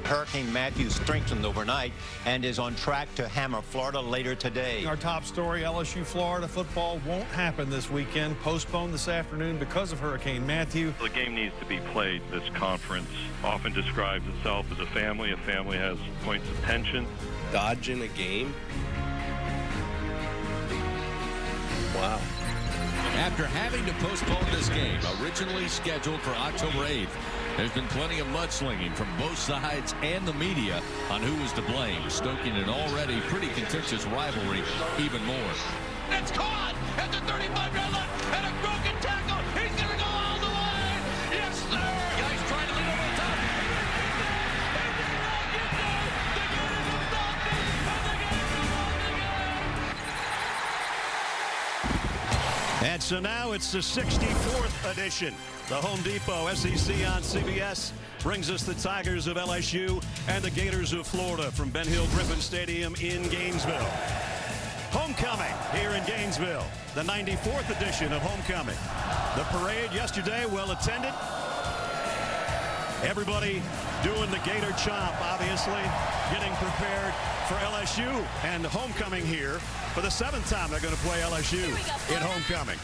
Hurricane Matthew strengthened overnight and is on track to hammer Florida later today. Our top story, LSU Florida football won't happen this weekend. Postponed this afternoon because of Hurricane Matthew. The game needs to be played. This conference often describes itself as a family. A family has points of tension. Dodging a game? Wow. After having to postpone this game, originally scheduled for October 8th, there's been plenty of mudslinging from both sides and the media on who was to blame, stoking an already pretty contentious rivalry even more. It's caught at the 35-yard line and a broken tackle. He's going to go all the way. Yes, sir. Guys trying to lead over the top. They did not get there. The Gators have stopped it, and the Gators have won the game. And so now it's the 64th edition. The Home Depot SEC on CBS brings us the Tigers of LSU and the Gators of Florida from Ben Hill Griffin Stadium in Gainesville. Homecoming here in Gainesville, the 94th edition of Homecoming. The parade yesterday, well attended. Everybody doing the Gator chomp, obviously, getting prepared for LSU and homecoming here for the 7th time they're going to play LSU in homecoming.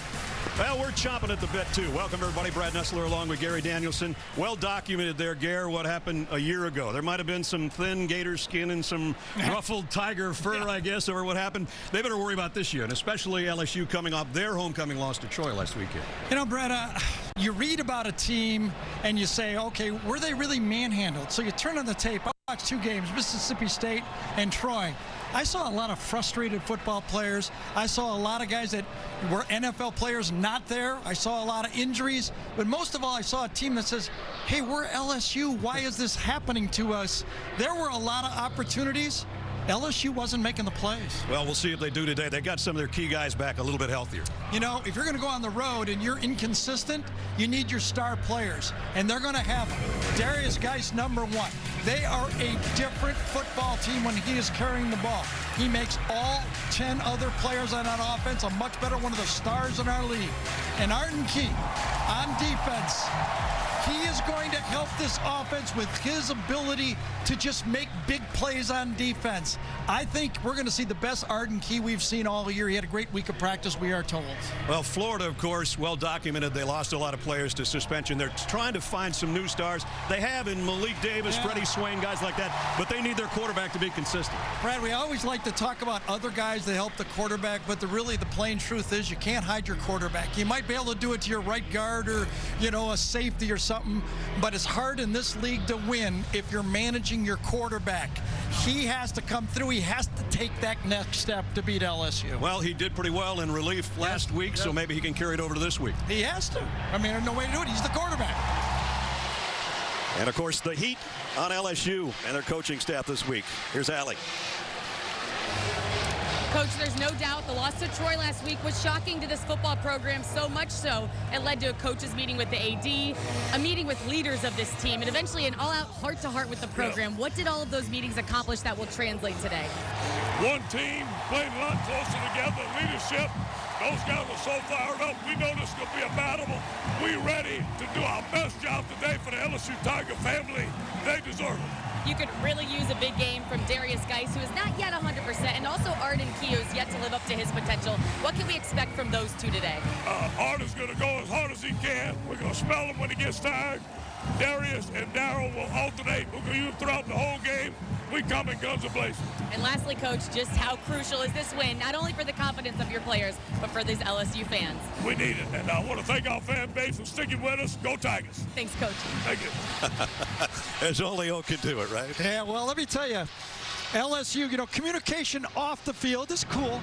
Well, we're chomping at the bit, too. Welcome, everybody. Brad Nessler along with Gary Danielson. Well documented there, Gare, what happened a year ago. There might have been some thin gator skin and some ruffled tiger fur, I guess, over what happened. They better worry about this year, and especially LSU coming off their homecoming loss to Troy last weekend. You know, Brad, you read about a team and you say, okay, were they really manhandled? So you turn on the tape. I watched 2 games, Mississippi State and Troy. I saw a lot of frustrated football players. I saw a lot of guys that were NFL players not there. I saw a lot of injuries. But most of all, I saw a team that says, hey, we're LSU. Why is this happening to us? There were a lot of opportunities. LSU wasn't making the plays. Well, we'll see if they do today. They got some of their key guys back a little bit healthier. You know, if you're going to go on the road and you're inconsistent, you need your star players. And they're going to have them. Darius Guice, #1. They are a different football team when he is carrying the ball. He makes all 10 other players on that offense a much better, one of the stars in our league. And Arden Key on defense. He is going to help this offense with his ability to just make big plays on defense. I think we're going to see the best Arden Key we've seen all year. He had a great week of practice, we are told. Well, Florida, of course, well documented. They lost a lot of players to suspension. They're trying to find some new stars. They have in Malik Davis, Freddie Swain, guys like that, but they need their quarterback to be consistent. Brad, we always like to talk about other guys that help the quarterback, but the plain truth is you can't hide your quarterback. You might be able to do it to your right guard or, you know, a safety or something, but it's hard in this league to win if you're managing your quarterback. He has to come through. He has to take that next step to beat LSU. Well, he did pretty well in relief last week, so maybe he can carry it over to this week. He has to. I mean, there's no way to do it. He's the quarterback. And, of course, the heat on LSU and their coaching staff this week. Here's Allie. Coach, there's no doubt the loss to Troy last week was shocking to this football program, so much so it led to a coach's meeting with the AD, a meeting with leaders of this team, and eventually an all-out heart-to-heart with the program. What did all of those meetings accomplish that will translate today? One team playing a lot closer together, leadership. Those guys are so fired up. We know this is going to be a battle. We're ready to do our best job today for the LSU Tiger family. They deserve it. You could really use a big game from Darius Guice, who is not yet 100%, and also Arden Key, who's yet to live up to his potential. What can we expect from those two today? Arden's going to go as hard as he can. We're going to spell him when he gets tired. Darius and Darryl will alternate. We're going to use him throughout the whole game. We come in guns a-blazing. And lastly, Coach, just how crucial is this win, not only for the confidence of your players, but for these LSU fans? We need it, and I want to thank our fan base for sticking with us. Go Tigers. Thanks, Coach. Thank you. As only O can do it, right? Yeah, well, let me tell you, LSU, you know, communication off the field is cool,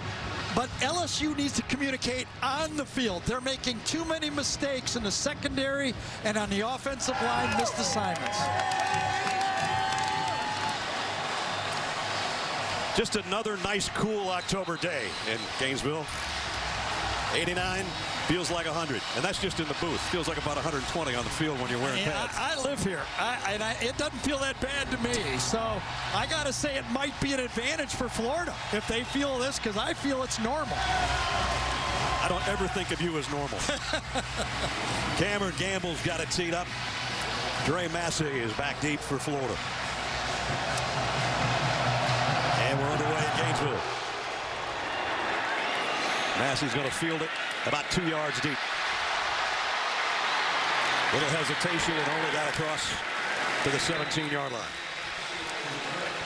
but LSU needs to communicate on the field. They're making too many mistakes in the secondary and on the offensive line, missed assignments. Just another nice, cool October day in Gainesville. 89 feels like 100, and that's just in the booth. Feels like about 120 on the field when you're wearing pads. I live here, it doesn't feel that bad to me. So I got to say it might be an advantage for Florida if they feel this, because I feel it's normal. I don't ever think of you as normal. Cameron Gamble's got it teed up. Dre Massey is back deep for Florida. And we're underway in Gainesville. Massey's going to field it about 2 yards deep. Little hesitation and only got across to the 17-yard line.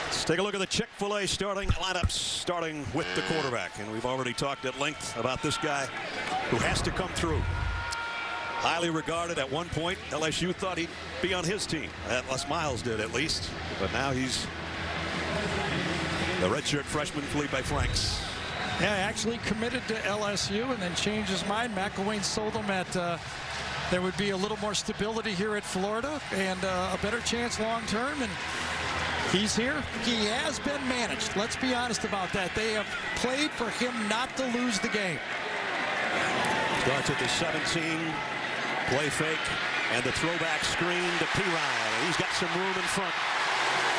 Let's take a look at the Chick-fil-A starting lineups, starting with the quarterback. And we've already talked at length about this guy who has to come through. Highly regarded at one point. LSU thought he'd be on his team. Les Miles did, at least. But now he's the redshirt freshman, Felipe Franks. Yeah, actually committed to LSU and then changed his mind. McElwain sold him at there would be a little more stability here at Florida and a better chance long term. And he's here. He has been managed. Let's be honest about that. They have played for him not to lose the game. Starts at the 17, play fake, and the throwback screen to Pirine. He's got some room in front.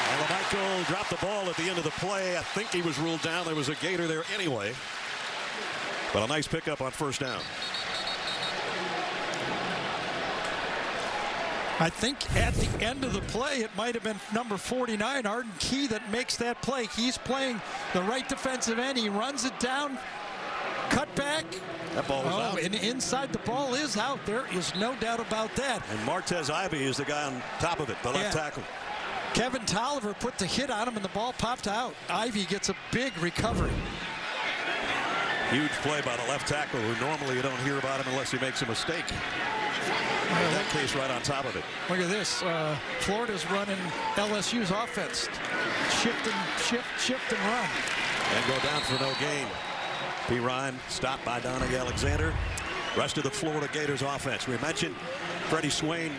And Michael dropped the ball at the end of the play. I think he was ruled down. There was a Gator there anyway. But a nice pickup on first down. I think at the end of the play, it might have been number 49, Arden Key, that makes that play. He's playing the right defensive end. He runs it down, cut back. That ball was out. And inside the ball is out. There is no doubt about that. And Martez Ivy is the guy on top of it, the left tackle. Kevin Tolliver put the hit on him and the ball popped out. Ivy gets a big recovery. Huge play by the left tackle, who normally you don't hear about him unless he makes a mistake. In that case, right on top of it. Look at this. Florida's running LSU's offense. Shift and run. And go down for no gain. Pirine stopped by Donnie Alexander. Rest of the Florida Gators offense. We mentioned Freddie Swain.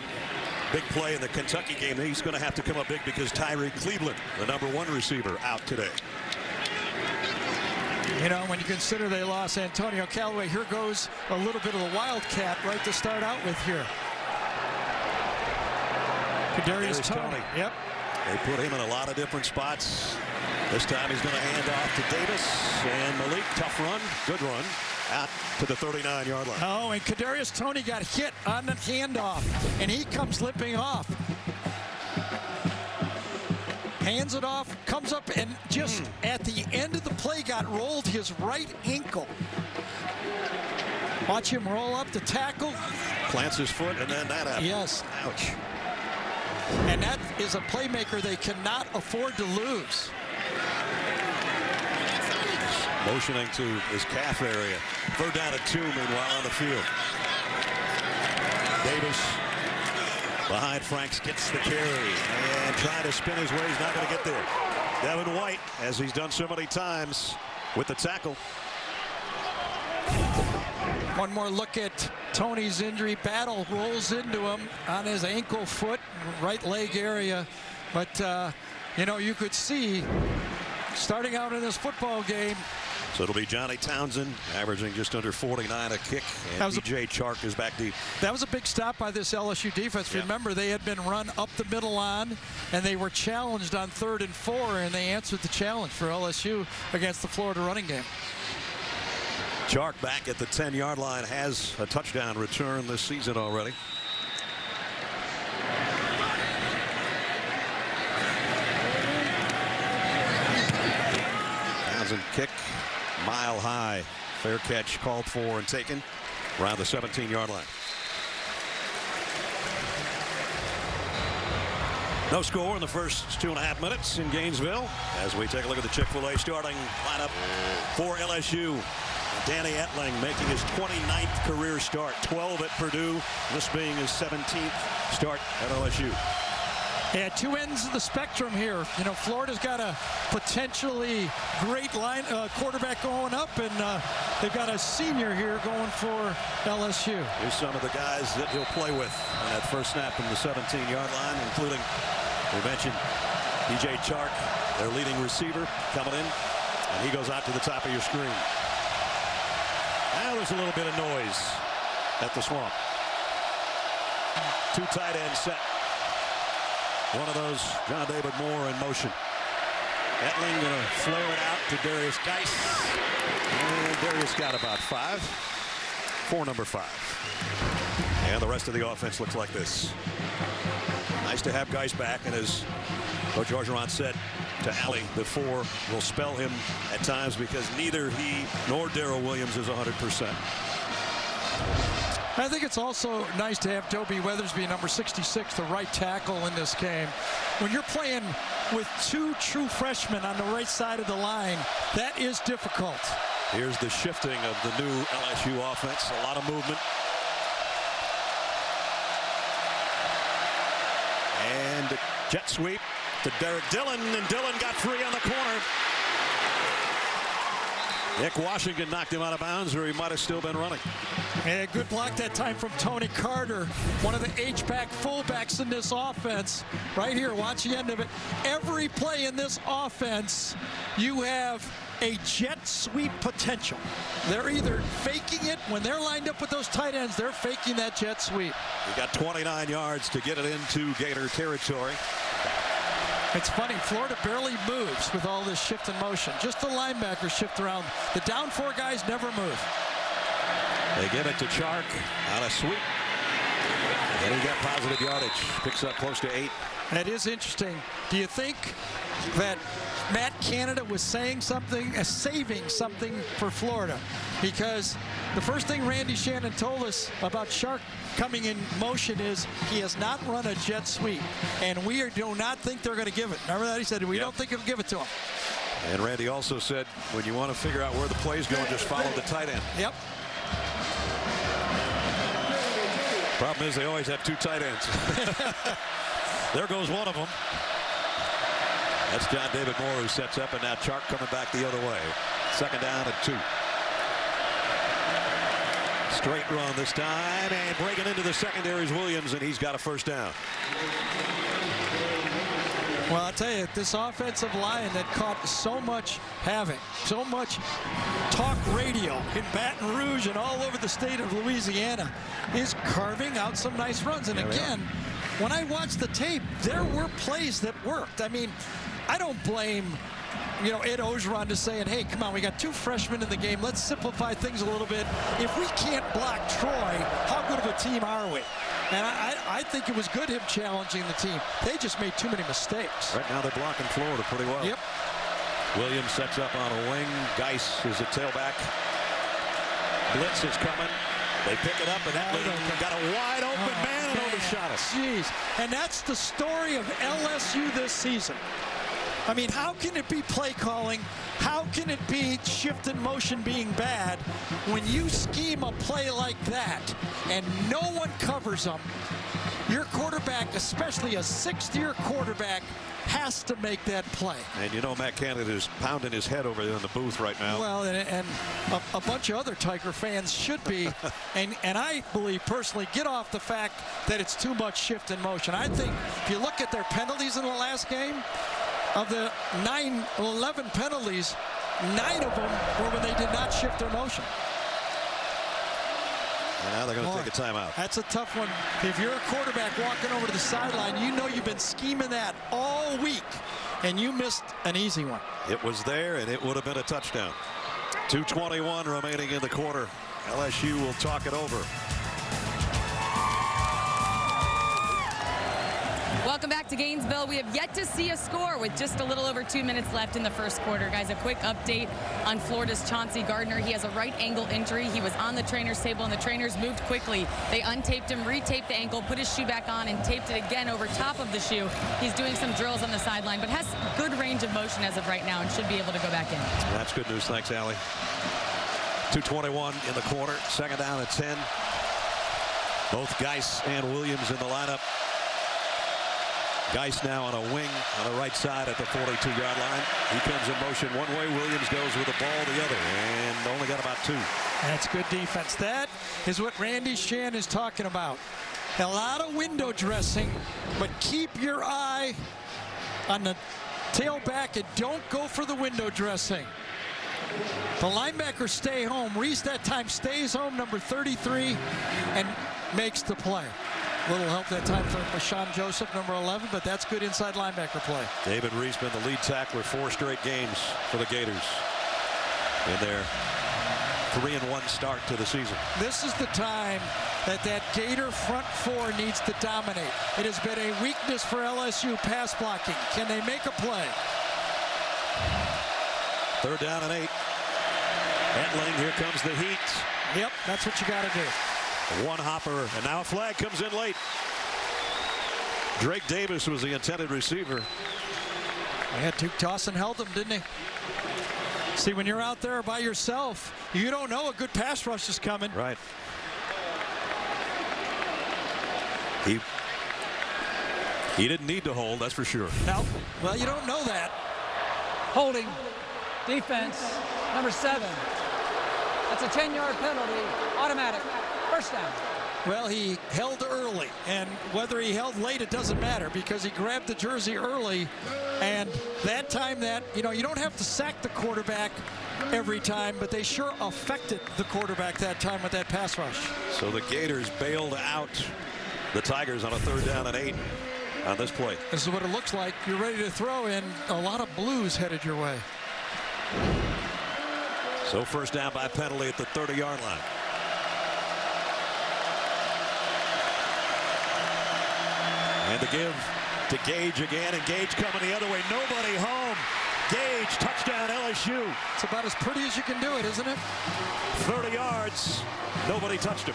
Big play in the Kentucky game. He's going to have to come up big because Tyree Cleveland, the #1 receiver, out today. You know, when you consider they lost Antonio Callaway, here goes a little bit of the Wildcat right to start out with here. Darius Toney. Yep. They put him in a lot of different spots. This time he's going to hand off to Davis. And Malik, tough run, good run, out to the 39-yard line. Oh, and Kadarius Toney got hit on the handoff, and he comes limping off. Hands it off, comes up, and just at the end of the play got rolled his right ankle. Watch him roll up the tackle. Plants his foot, and then that happens. Yes. Ouch. And that is a playmaker they cannot afford to lose. Motioning to his calf area. 3rd down and 2, meanwhile, on the field. Davis behind Franks gets the carry and trying to spin his way. He's not going to get there. Devin White, as he's done so many times, with the tackle. One more look at Tony's injury. Battle rolls into him on his ankle, foot, right leg area. But, you know, you could see starting out in this football game. So it'll be Johnny Townsend averaging just under 49 a kick, and DJ Chark is back deep. That was a big stop by this LSU defense. Yeah. Remember, they had been run up the middle on, and they were challenged on 3rd and 4, and they answered the challenge for LSU against the Florida running game. Chark back at the 10-yard line, has a touchdown return this season already. Townsend kick. Mile high. Fair catch called for and taken around the 17-yard line. No score in the first 2.5 minutes in Gainesville as we take a look at the Chick-fil-A starting lineup for LSU. Danny Etling making his 29th career start, 12 at Purdue, this being his 17th start at LSU. Yeah, 2 ends of the spectrum here. You know, Florida's got a potentially great quarterback going up, and they've got a senior here going for LSU. Here's some of the guys that he'll play with on that first snap from the 17-yard line, including, we mentioned, DJ Chark, their leading receiver, coming in, and he goes out to the top of your screen. Now there's a little bit of noise at the Swamp. 2 tight ends set. One of those, John David Moore in motion. Etling going to flare it out to Darius Guice. And Darius got about 5 for number 5. And the rest of the offense looks like this. Nice to have Guice back, and as Coach Orgeron said to Allie before, will spell him at times because neither he nor Darrell Williams is 100%. I think it's also nice to have Dobie Weathersby, number 66, the right tackle in this game. When you're playing with two true freshmen on the right side of the line, that is difficult. Here's the shifting of the new LSU offense. A lot of movement. And jet sweep to Derek Dillon, and Dillon got free on the corner. Nick Washington knocked him out of bounds, or he might have still been running. Yeah, good block that time from Tony Carter, one of the H-back fullbacks in this offense. Right here, watch the end of it. Every play in this offense, you have a jet sweep potential. They're either faking it when they're lined up with those tight ends, they're faking that jet sweep. He got 29 yards to get it into Gator territory. It's funny, Florida barely moves with all this shift in motion. Just the linebackers shift around. The down four guys never move. They get it to Chark on a sweep. And he got positive yardage. Picks up close to 8. That is interesting. Do you think that Matt Canada was saying something, saving something for Florida? Because the first thing Randy Shannon told us about Chark coming in motion is he has not run a jet sweep, and we do not think they're going to give it. Remember that? He said we don't think he'll give it to him. And Randy also said when you want to figure out where the play's going, just follow the tight end. Yep. Problem is they always have two tight ends. There goes one of them. That's John David Moore who sets up, and now Chark coming back the other way. Second down and 2. Straight run this time, and breaking into the secondary is Williams, and he's got a first down. Well, I'll tell you, this offensive line that caught so much havoc, so much talk radio in Baton Rouge and all over the state of Louisiana, is carving out some nice runs. And again, when I watched the tape, there were plays that worked. I mean, I don't blame, you know, Ed Orgeron just saying, hey, come on, we got 2 freshmen in the game. Let's simplify things a little bit. If we can't block Troy, how good of a team are we? And I think it was good him challenging the team. They just made too many mistakes. Right now they're blocking Florida pretty well. Yep. Williams sets up on a wing. Guice is a tailback. Blitz is coming. They pick it up, and that got a wide open man and overshot it. Jeez. And that's the story of LSU this season. I mean, how can it be play calling? How can it be shift in motion being bad when you scheme a play like that and no one covers them? Your quarterback, especially a 6th-year quarterback, has to make that play. And you know Matt Canada is pounding his head over there in the booth right now. Well, and a bunch of other Tiger fans should be. and I believe personally, get off the fact that it's too much shift in motion. I think if you look at their penalties in the last game, of the 11 penalties, 9 of them were when they did not shift their motion. And now they're going to take a timeout. That's a tough one. If you're a quarterback walking over to the sideline, you know you've been scheming that all week, and you missed an easy one. It was there, and it would have been a touchdown. 2:21 remaining in the quarter. LSU will talk it over. Welcome back to Gainesville. We have yet to see a score with just a little over 2 minutes left in the first quarter. Guys, a quick update on Florida's Chauncey Gardner. He has a right ankle injury. He was on the trainer's table, and the trainers moved quickly. They untaped him, retaped the ankle, put his shoe back on, and taped it again over top of the shoe. He's doing some drills on the sideline, but has good range of motion as of right now and should be able to go back in. That's good news. Thanks, Allie. 2:21 in the quarter. Second down at 10. Both Guice and Williams in the lineup. Guice now on a wing on the right side at the 42-yard line. He comes in motion one way. Williams goes with the ball the other, and only got about 2. That's good defense. That is what Randy Shannon is talking about. A lot of window dressing, but keep your eye on the tailback and don't go for the window dressing. The linebackers stay home. Reese that time stays home, number 33, and makes the play. Little help that time from Rashawn Joseph, number 11, but that's good inside linebacker play. David Reese been the lead tackler 4 straight games for the Gators in their 3-1 start to the season. This is the time that Gator front four needs to dominate. It has been a weakness for LSU pass blocking. Can they make a play? 3rd down and 8. Etling, here comes the heat. Yep, that's what you got to do. One hopper, and now a flag comes in late. Drake Davis was the intended receiver. Duke Dawson held him, didn't he? See, when you're out there by yourself, you don't know a good pass rush is coming. Right. He didn't need to hold, that's for sure. No, well, you don't know that. Holding, defense, number 7. That's a 10-yard penalty, automatic, first down. Well, he held early, and whether he held late, it doesn't matter because he grabbed the jersey early, and that time you don't have to sack the quarterback every time, but they sure affected the quarterback that time with that pass rush. So the Gators bailed out the Tigers on a 3rd down and 8 on this play. This is what it looks like. You're ready to throw in. A lot of blues headed your way. So first down by penalty at the 30-yard line. And the give to Gage again, and Gage coming the other way. Nobody home. Gage, touchdown LSU. It's about as pretty as you can do it, isn't it? 30 yards. Nobody touched him.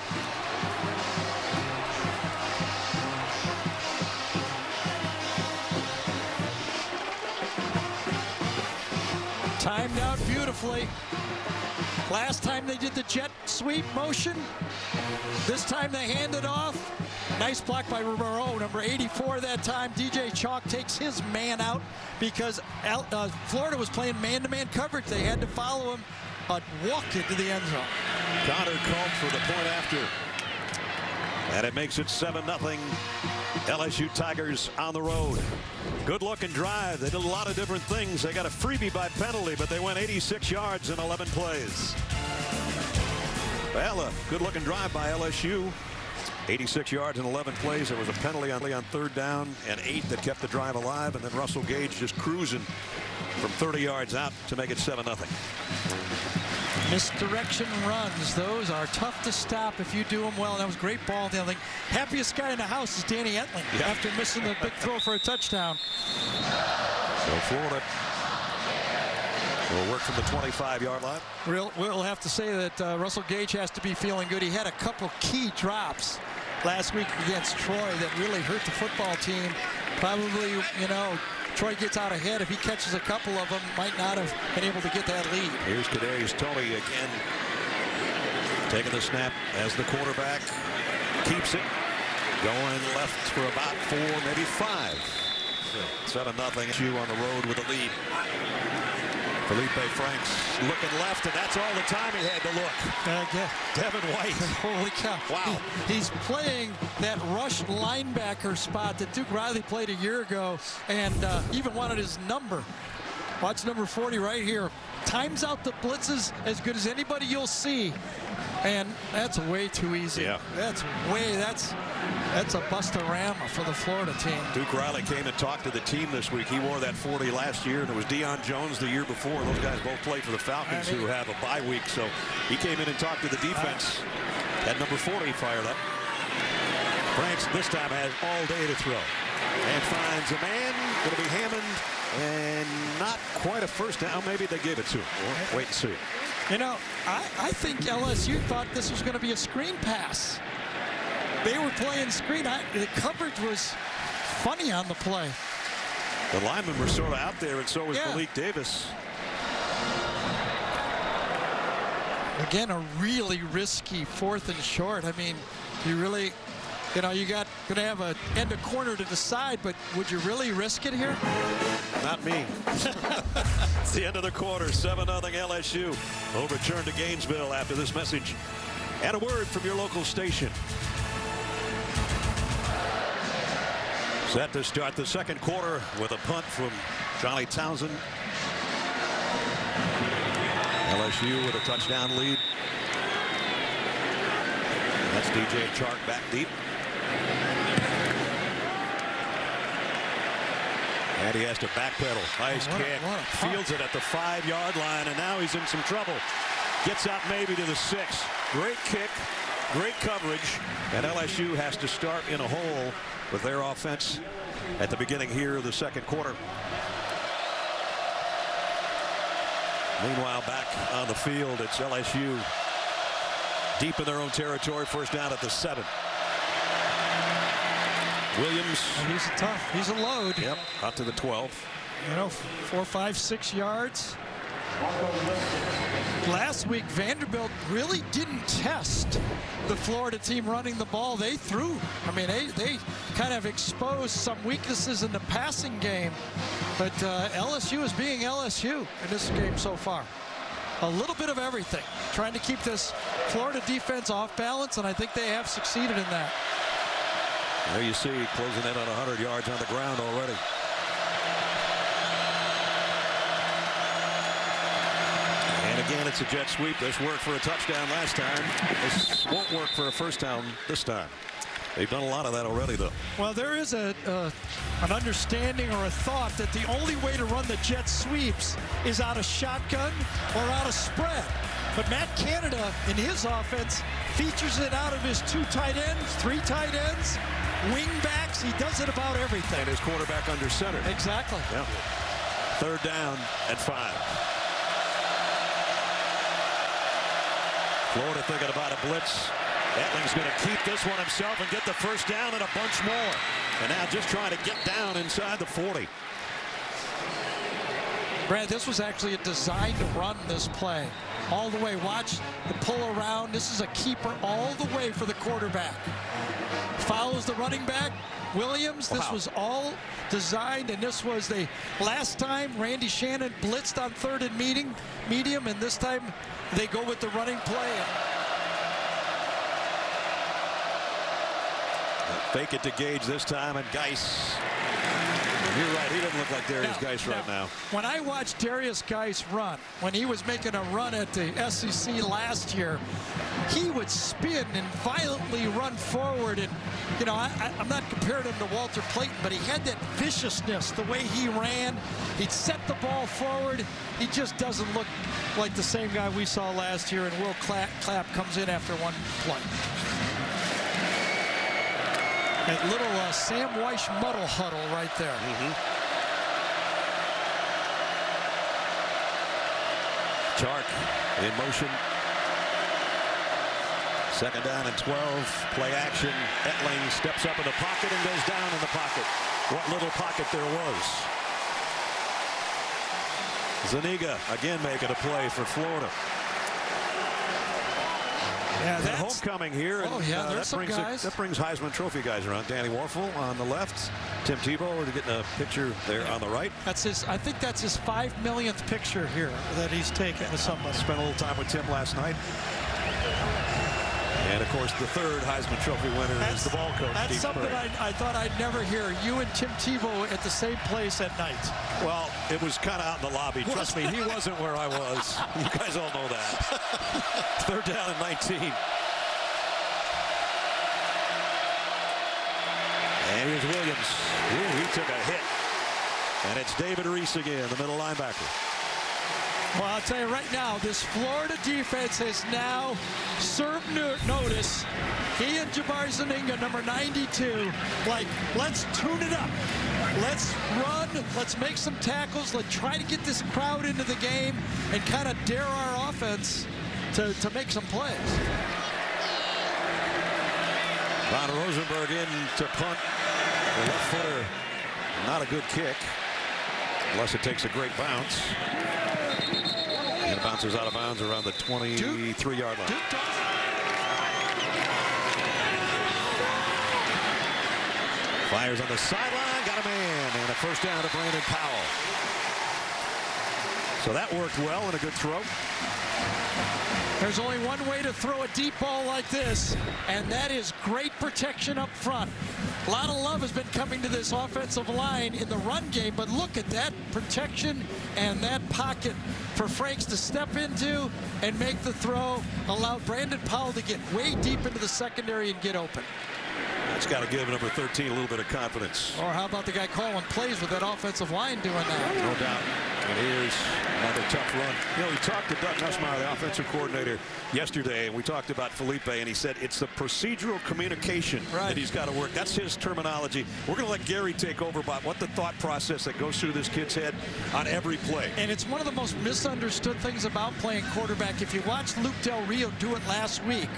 Timed out beautifully. Last time they did the jet sweep motion. This time they hand it off. Nice block by Romero, number 84 that time. DJ Chalk takes his man out because Florida was playing man-to-man coverage. They had to follow him, walk into the end zone. Connor Culp for the point after. And it makes it 7-0. LSU Tigers on the road. Good looking drive. They did a lot of different things. They got a freebie by penalty, but they went 86 yards in 11 plays. Well, a good looking drive by LSU. 86 yards in 11 plays. There was a penalty on 3rd down and 8 that kept the drive alive, and then Russell Gage just cruising from 30 yards out to make it 7-0. Misdirection runs. Those are tough to stop if you do them well. That was great ball handling. Happiest guy in the house is Danny Etling after missing the big throw for a touchdown. So Florida will work from the 25-yard line. We'll have to say that Russell Gage has to be feeling good. He had a couple key drops last week against Troy that really hurt the football team. Probably, Troy gets out ahead. If he catches a couple of them, might not have been able to get that lead. Here's Kadarius Toney again, taking the snap as the quarterback keeps it, going left for about 4, maybe 5. 7-0 LSU on the road with a lead. Felipe Franks looking left, and that's all the time he had to look. Devin White. Holy cow. Wow. He's playing that rush linebacker spot that Duke Riley played a year ago, and even wanted his number. Watch number 40 right here. Times out the blitzes as good as anybody you'll see. And that's way too easy. Yeah. That's a bust-a-rama for the Florida team. Duke Riley came and talked to the team this week. He wore that 40 last year, and it was Deion Jones the year before. Those guys both played for the Falcons, who have a bye week. So he came in and talked to the defense. That number 40 fired up. Franks this time has all day to throw. And finds a man. Going to be Hammond. And not quite a first down. Maybe they gave it to him. We'll wait and see. I think LSU thought this was going to be a screen pass. They were playing screen. The coverage was funny on the play. The linemen were sort of out there, and so was Malik Davis. Again, a really risky 4th and short. I mean, you really, you got going to have a end of corner to decide, but would you really risk it here? Not me. It's the end of the quarter. 7-0 LSU. We'll return to Gainesville after this message and a word from your local station. Set to start the second quarter with a punt from Johnny Townsend. LSU with a touchdown lead. That's DJ Chark back deep. And he has to backpedal. Nice kick. Fields it at the 5-yard line, and now he's in some trouble. Gets out maybe to the 6. Great kick, great coverage, and LSU has to start in a hole with their offense at the beginning here of the second quarter. Meanwhile, back on the field, it's LSU deep in their own territory. First down at the 7. Williams. And he's tough. He's a load. Yep, out to the 12. You know, 4, 5, 6 yards. Last week, Vanderbilt really didn't test the Florida team running the ball. They threw. I mean, they kind of exposed some weaknesses in the passing game. But LSU is being LSU in this game so far. A little bit of everything. Trying to keep this Florida defense off balance, and I think they have succeeded in that. There you see, closing in on 100 yards on the ground already. And again, it's a jet sweep. This worked for a touchdown last time. This won't work for a first down this time. They've done a lot of that already, though. Well, there is an understanding or a thought that the only way to run the jet sweeps is out of shotgun or out of spread. But Matt Canada, in his offense, features it out of his 2 tight ends, 3 tight ends, wing backs. He does it about everything. And his quarterback under center. Exactly. Yeah. Third down at 5. Florida thinking about a blitz. Etling's going to keep this one himself and get the first down and a bunch more. And now just trying to get down inside the 40. Brad, this was actually a design to run this play. All the way. Watch the pull around. This is a keeper all the way for the quarterback. Follows the running back. Williams, this was all designed, and this was the last time Randy Shannon blitzed on 3rd and medium, and this time they go with the running play. Fake it to Gage this time, and Guice. You're right, he doesn't look like Darius Guice right now. When I watched Darius Guice run, when he was making a run at the SEC last year, he would spin and violently run forward. And, you know, I'm not comparing him to Walter Playton, but he had that viciousness, the way he ran. He'd set the ball forward. He just doesn't look like the same guy we saw last year, and Will Clapp comes in after one play. That little Sam Weish muddle huddle right there. Chark in motion. Second down and 12. Play action. Etling steps up in the pocket and goes down in the pocket. What little pocket there was. Zuniga again making a play for Florida. Yeah, that's homecoming here. Oh, yeah, there's some guys. That brings Heisman Trophy guys around. Danny Warfel on the left. Tim Tebow, we're getting a picture there on the right. That's his. I think that's his 5 millionth picture here that he's taken with somebody. Spent a little time with Tim last night. And, of course, the 3rd Heisman Trophy winner is the ball coach. That's something I thought I'd never hear. You and Tim Tebow at the same place at night. Well, it was kind of out in the lobby. Trust me, he wasn't where I was. You guys all know that. 3rd down and 19. And here's Williams. Ooh, he took a hit. And it's David Reese again, the middle linebacker. Well, I'll tell you right now, this Florida defense has now served notice. He and Jabari Zuniga, number 92, like, let's tune it up. Let's run. Let's make some tackles. Let's try to get this crowd into the game and kind of dare our offense to make some plays. Von Rosenberg in to punt. The left footer, not a good kick, unless it takes a great bounce. And it bounces out of bounds around the 23-yard line. Fires on the sideline, got a man, and a first down to Brandon Powell. So that worked well and a good throw. There's only one way to throw a deep ball like this, and that is great protection up front. A lot of love has been coming to this offensive line in the run game, but look at that protection and that pocket for Franks to step into and make the throw. Allowed Brandon Powell to get way deep into the secondary and get open. It's got to give number 13 a little bit of confidence. Or how about the guy calling plays with that offensive line doing that? No doubt. And here's another tough run. You know, we talked to Doug Nussmeier, the offensive coordinator, yesterday, and we talked about Felipe, and he said it's the procedural communication that he's got to work. That's his terminology. We're going to let Gary take over about what the thought process that goes through this kid's head on every play. And it's one of the most misunderstood things about playing quarterback. If you watched Luke Del Rio do it last week,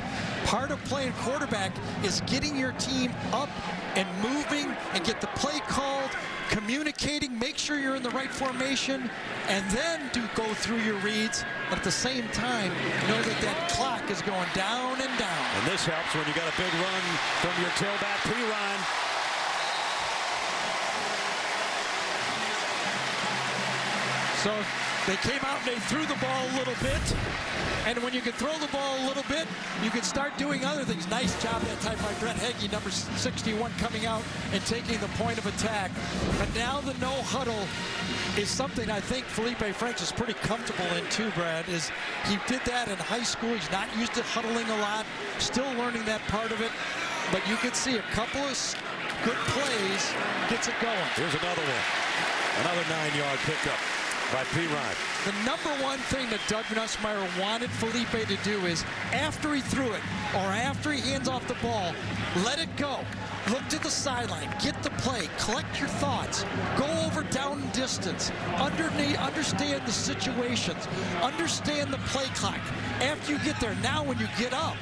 part of playing quarterback is getting your team up and moving and get the play called, communicating, make sure you're in the right formation, and then go through your reads. But at the same time, know that that clock is going down and down. And this helps when you got a big run from your tailback, P-Ryan. So they came out and they threw the ball a little bit. And when you can throw the ball a little bit, you can start doing other things. Nice job that time by Brett Heggie, number 61, coming out and taking the point of attack. But now the no huddle is something I think Felipe Franks is pretty comfortable in too, Brad. Is he did that in high school. He's not used to huddling a lot, still learning that part of it. But you can see a couple of good plays, gets it going. Here's another one. Another 9-yard pickup by P-Ryan. The number one thing that Doug Nussmeier wanted Felipe to do is, after he threw it or after he hands off the ball, let it go. Look to the sideline, get the play, collect your thoughts, go over down and distance, understand the situations, understand the play clock. After you get there, now when you get up,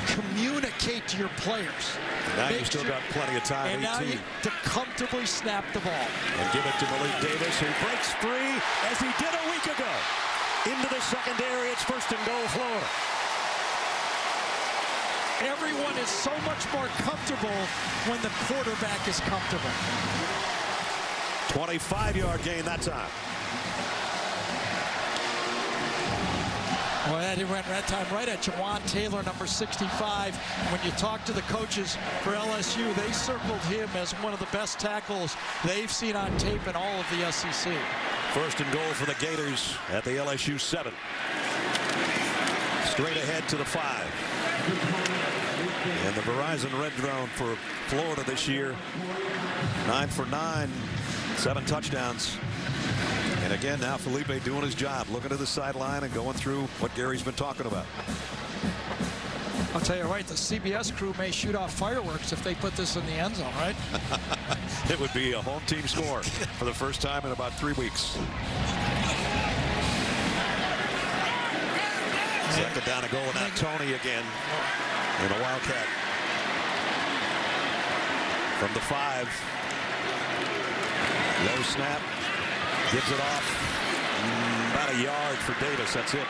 communicate to your players. Now you still got plenty of time. And now you to comfortably snap the ball. And give it to Malik Davis, who breaks free as he did a week ago. Into the secondary, it's 1st and goal, Florida. Everyone is so much more comfortable when the quarterback is comfortable. 25-yard gain that time. Well, he went that time right at Jawan Taylor, number 65. When you talk to the coaches for LSU, they circled him as one of the best tackles they've seen on tape in all of the SEC. 1st and goal for the Gators at the LSU 7. Straight ahead to the 5. And the Verizon Red Drone for Florida this year, 9 for 9, 7 touchdowns. And again, now Felipe doing his job, looking to the sideline and going through what Gary's been talking about. I'll tell you right, the CBS crew may shoot off fireworks if they put this in the end zone, right? It would be a home team score for the first time in about 3 weeks. 2nd down a goal, and now Tony again in a Wildcat. From the 5. Low snap. Gives it off. About a yard for Davis. That's it.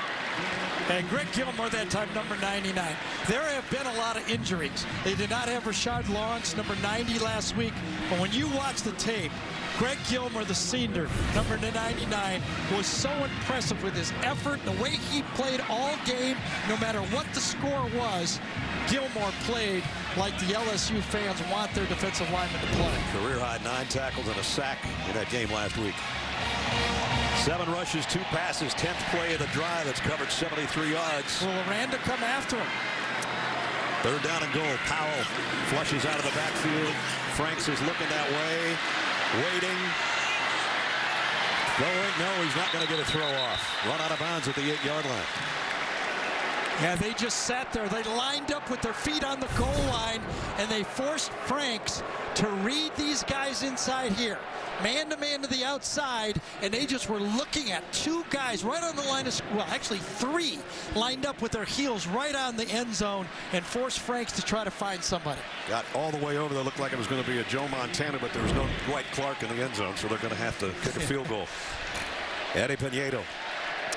And Greg Gilmore that time, number 99. There have been a lot of injuries. They did not have Rashard Lawrence, number 90 last week. But when you watch the tape, Greg Gilmore, the senior, number 99, was so impressive with his effort, the way he played all game, no matter what the score was. Gilmore played like the LSU fans want their defensive linemen to play. Career high 9 tackles and a sack in that game last week. 7 rushes, 2 passes, 10th play of the drive. That's covered 73 yards. Will Aranda come after him? 3rd down and goal. Powell flushes out of the backfield. Franks is looking that way, waiting. Going, no, he's not going to get a throw off. Run out of bounds at the 8-yard line. Yeah, they just sat there. They lined up with their feet on the goal line, and they forced Franks to read these guys inside here. Man-to-man to the outside, and they just were looking at 2 guys right on the line of, well, actually 3, lined up with their heels right on the end zone and forced Franks to try to find somebody. Got all the way over there. Looked like it was going to be a Joe Montana, but there was no Dwight Clark in the end zone, so they're going to have to kick a field goal. Eddie Pinedo,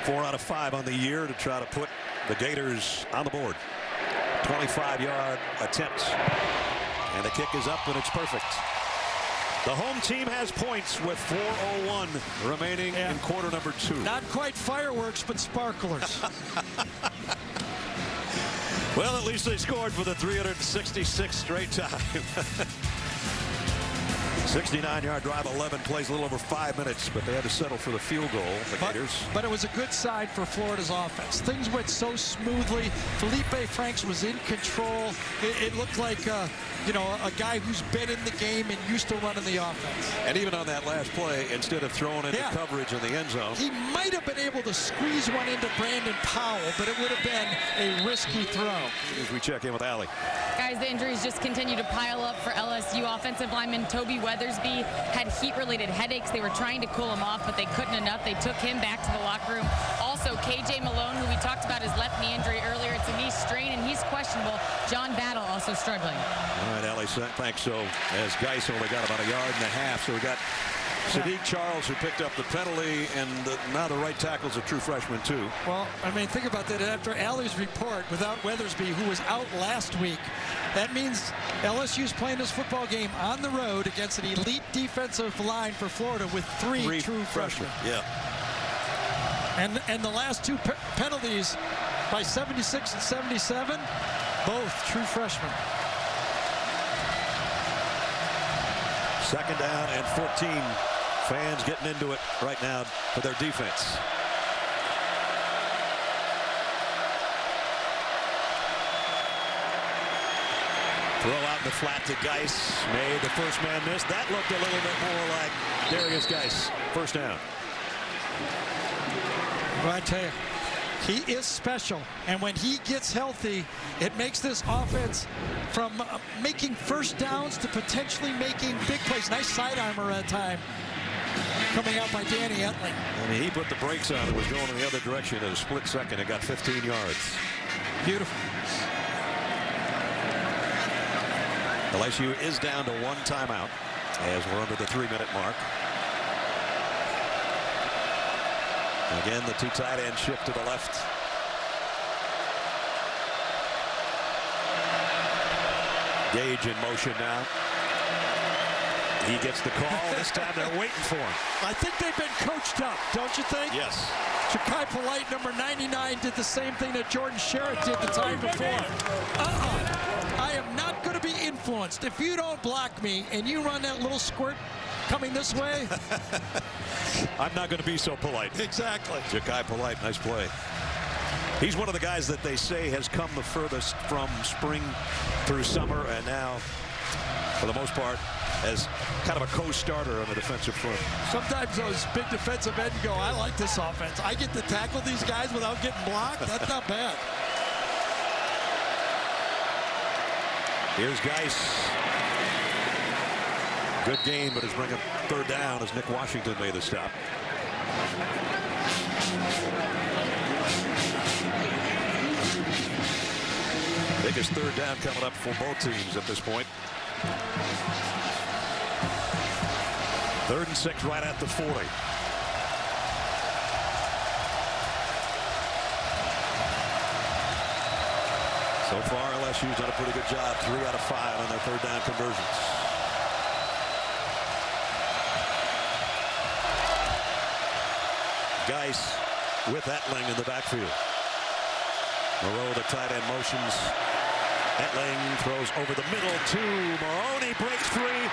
4 out of 5 on the year to try to put the Gators on the board. 25-yard attempt. And the kick is up, and it's perfect. The home team has points with 4:01 remaining in quarter number 2. Not quite fireworks, but sparklers. Well, at least they scored for the 366th straight time. 69-yard drive, 11 plays, a little over 5 minutes, but they had to settle for the field goal, the Gators. But it was a good sign for Florida's offense. Things went so smoothly. Felipe Franks was in control. It looked like, you know, a guy who's been in the game and used to running the offense. And even on that last play, instead of throwing into coverage in the end zone, he might have been able to squeeze one into Brandon Powell, but it would have been a risky throw. As we check in with Allie. Guys, the injuries just continue to pile up for LSU. Offensive lineman Toby Weathersby had heat-related headaches. They were trying to cool him off, but they couldn't enough. They took him back to the locker room. Also, KJ Malone, who we talked about his left knee injury earlier, it's a knee strain, and he's questionable. John Battle also struggling. All right, Allie, thanks. So as Guice only got about 1.5 yards, so we got Sadiq Charles, who picked up the penalty, and now the right tackle's a true freshman, too. Well, I mean, think about that. After Allie's report, without Weathersby, who was out last week, that means LSU's playing this football game on the road against an elite defensive line for Florida with three true freshmen. Yeah. And the last two penalties by 76 and 77, both true freshmen. Second down and 14. Fans getting into it right now for their defense. Throw out in the flat to Guice. Made the first man miss. That looked a little bit more like Darius Guice. First down. Well, I tell you, he is special, and when he gets healthy, it makes this offense from making first downs to potentially making big plays. Nice sidearmer at time coming out by Danny Etling. I mean, he put the brakes on. It was going in the other direction in a split second. It got 15 yards. Beautiful. LSU is down to 1 timeout as we're under the 3-minute mark. Again, the 2 tight ends shift to the left. Gage in motion now. He gets the call. This time they're waiting for him. I think they've been coached up, don't you think? Yes. Ja'Kai Polite, number 99, did the same thing that Jordan Sherritt did the time before. I am not going to be influenced. If you don't block me and you run that little squirt coming this way, I'm not going to be so polite. Exactly. Ja'Kai Polite, nice play. He's one of the guys that they say has come the furthest from spring through summer, and now, for the most part, as kind of a co-starter on the defensive front. Sometimes those big defensive ends go, I like this offense. I get to tackle these guys without getting blocked. That's not bad. Here's Guice. Good game, but is bringing 3rd down as Nick Washington made the stop. Biggest 3rd down coming up for both teams at this point. 3rd and 6 right at the 40. So far, LSU's done a pretty good job. 3 out of 5 on their 3rd down conversions. Guice with Etling in the backfield. Moreau, the tight end, motions. Etling throws over the middle to Maroney, breaks free.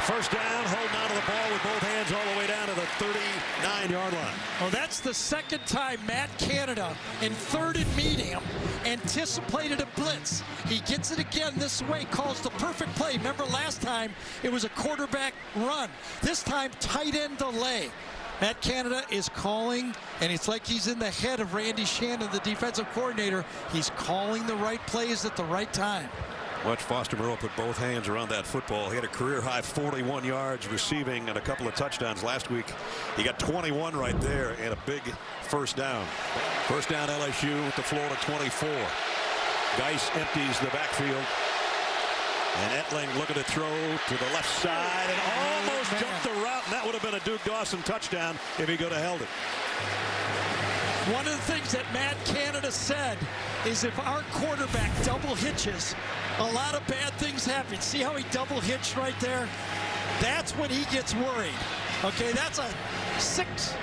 First down, holding on to the ball with both hands all the way down to the 39-yard line. Well, that's the second time Matt Canada, in 3rd and medium, anticipated a blitz. He gets it again this way, calls the perfect play. Remember last time it was a quarterback run. This time tight end delay. Matt Canada is calling, and it's like he's in the head of Randy Shannon, the defensive coordinator. He's calling the right plays at the right time. Watch Foster Moreau put both hands around that football. He had a career-high 41 yards receiving and a couple of touchdowns last week. He got 21 right there and a big first down. First down LSU at the Florida 24. Guice empties the backfield. And Etling looking to throw to the left side and almost jumped the route. And that would have been a Duke Dawson touchdown if he could have held it. One of the things that Matt Canada said is if our quarterback double hitches, a lot of bad things happen. See how he double hitched right there? That's when he gets worried. Okay, that's a 6,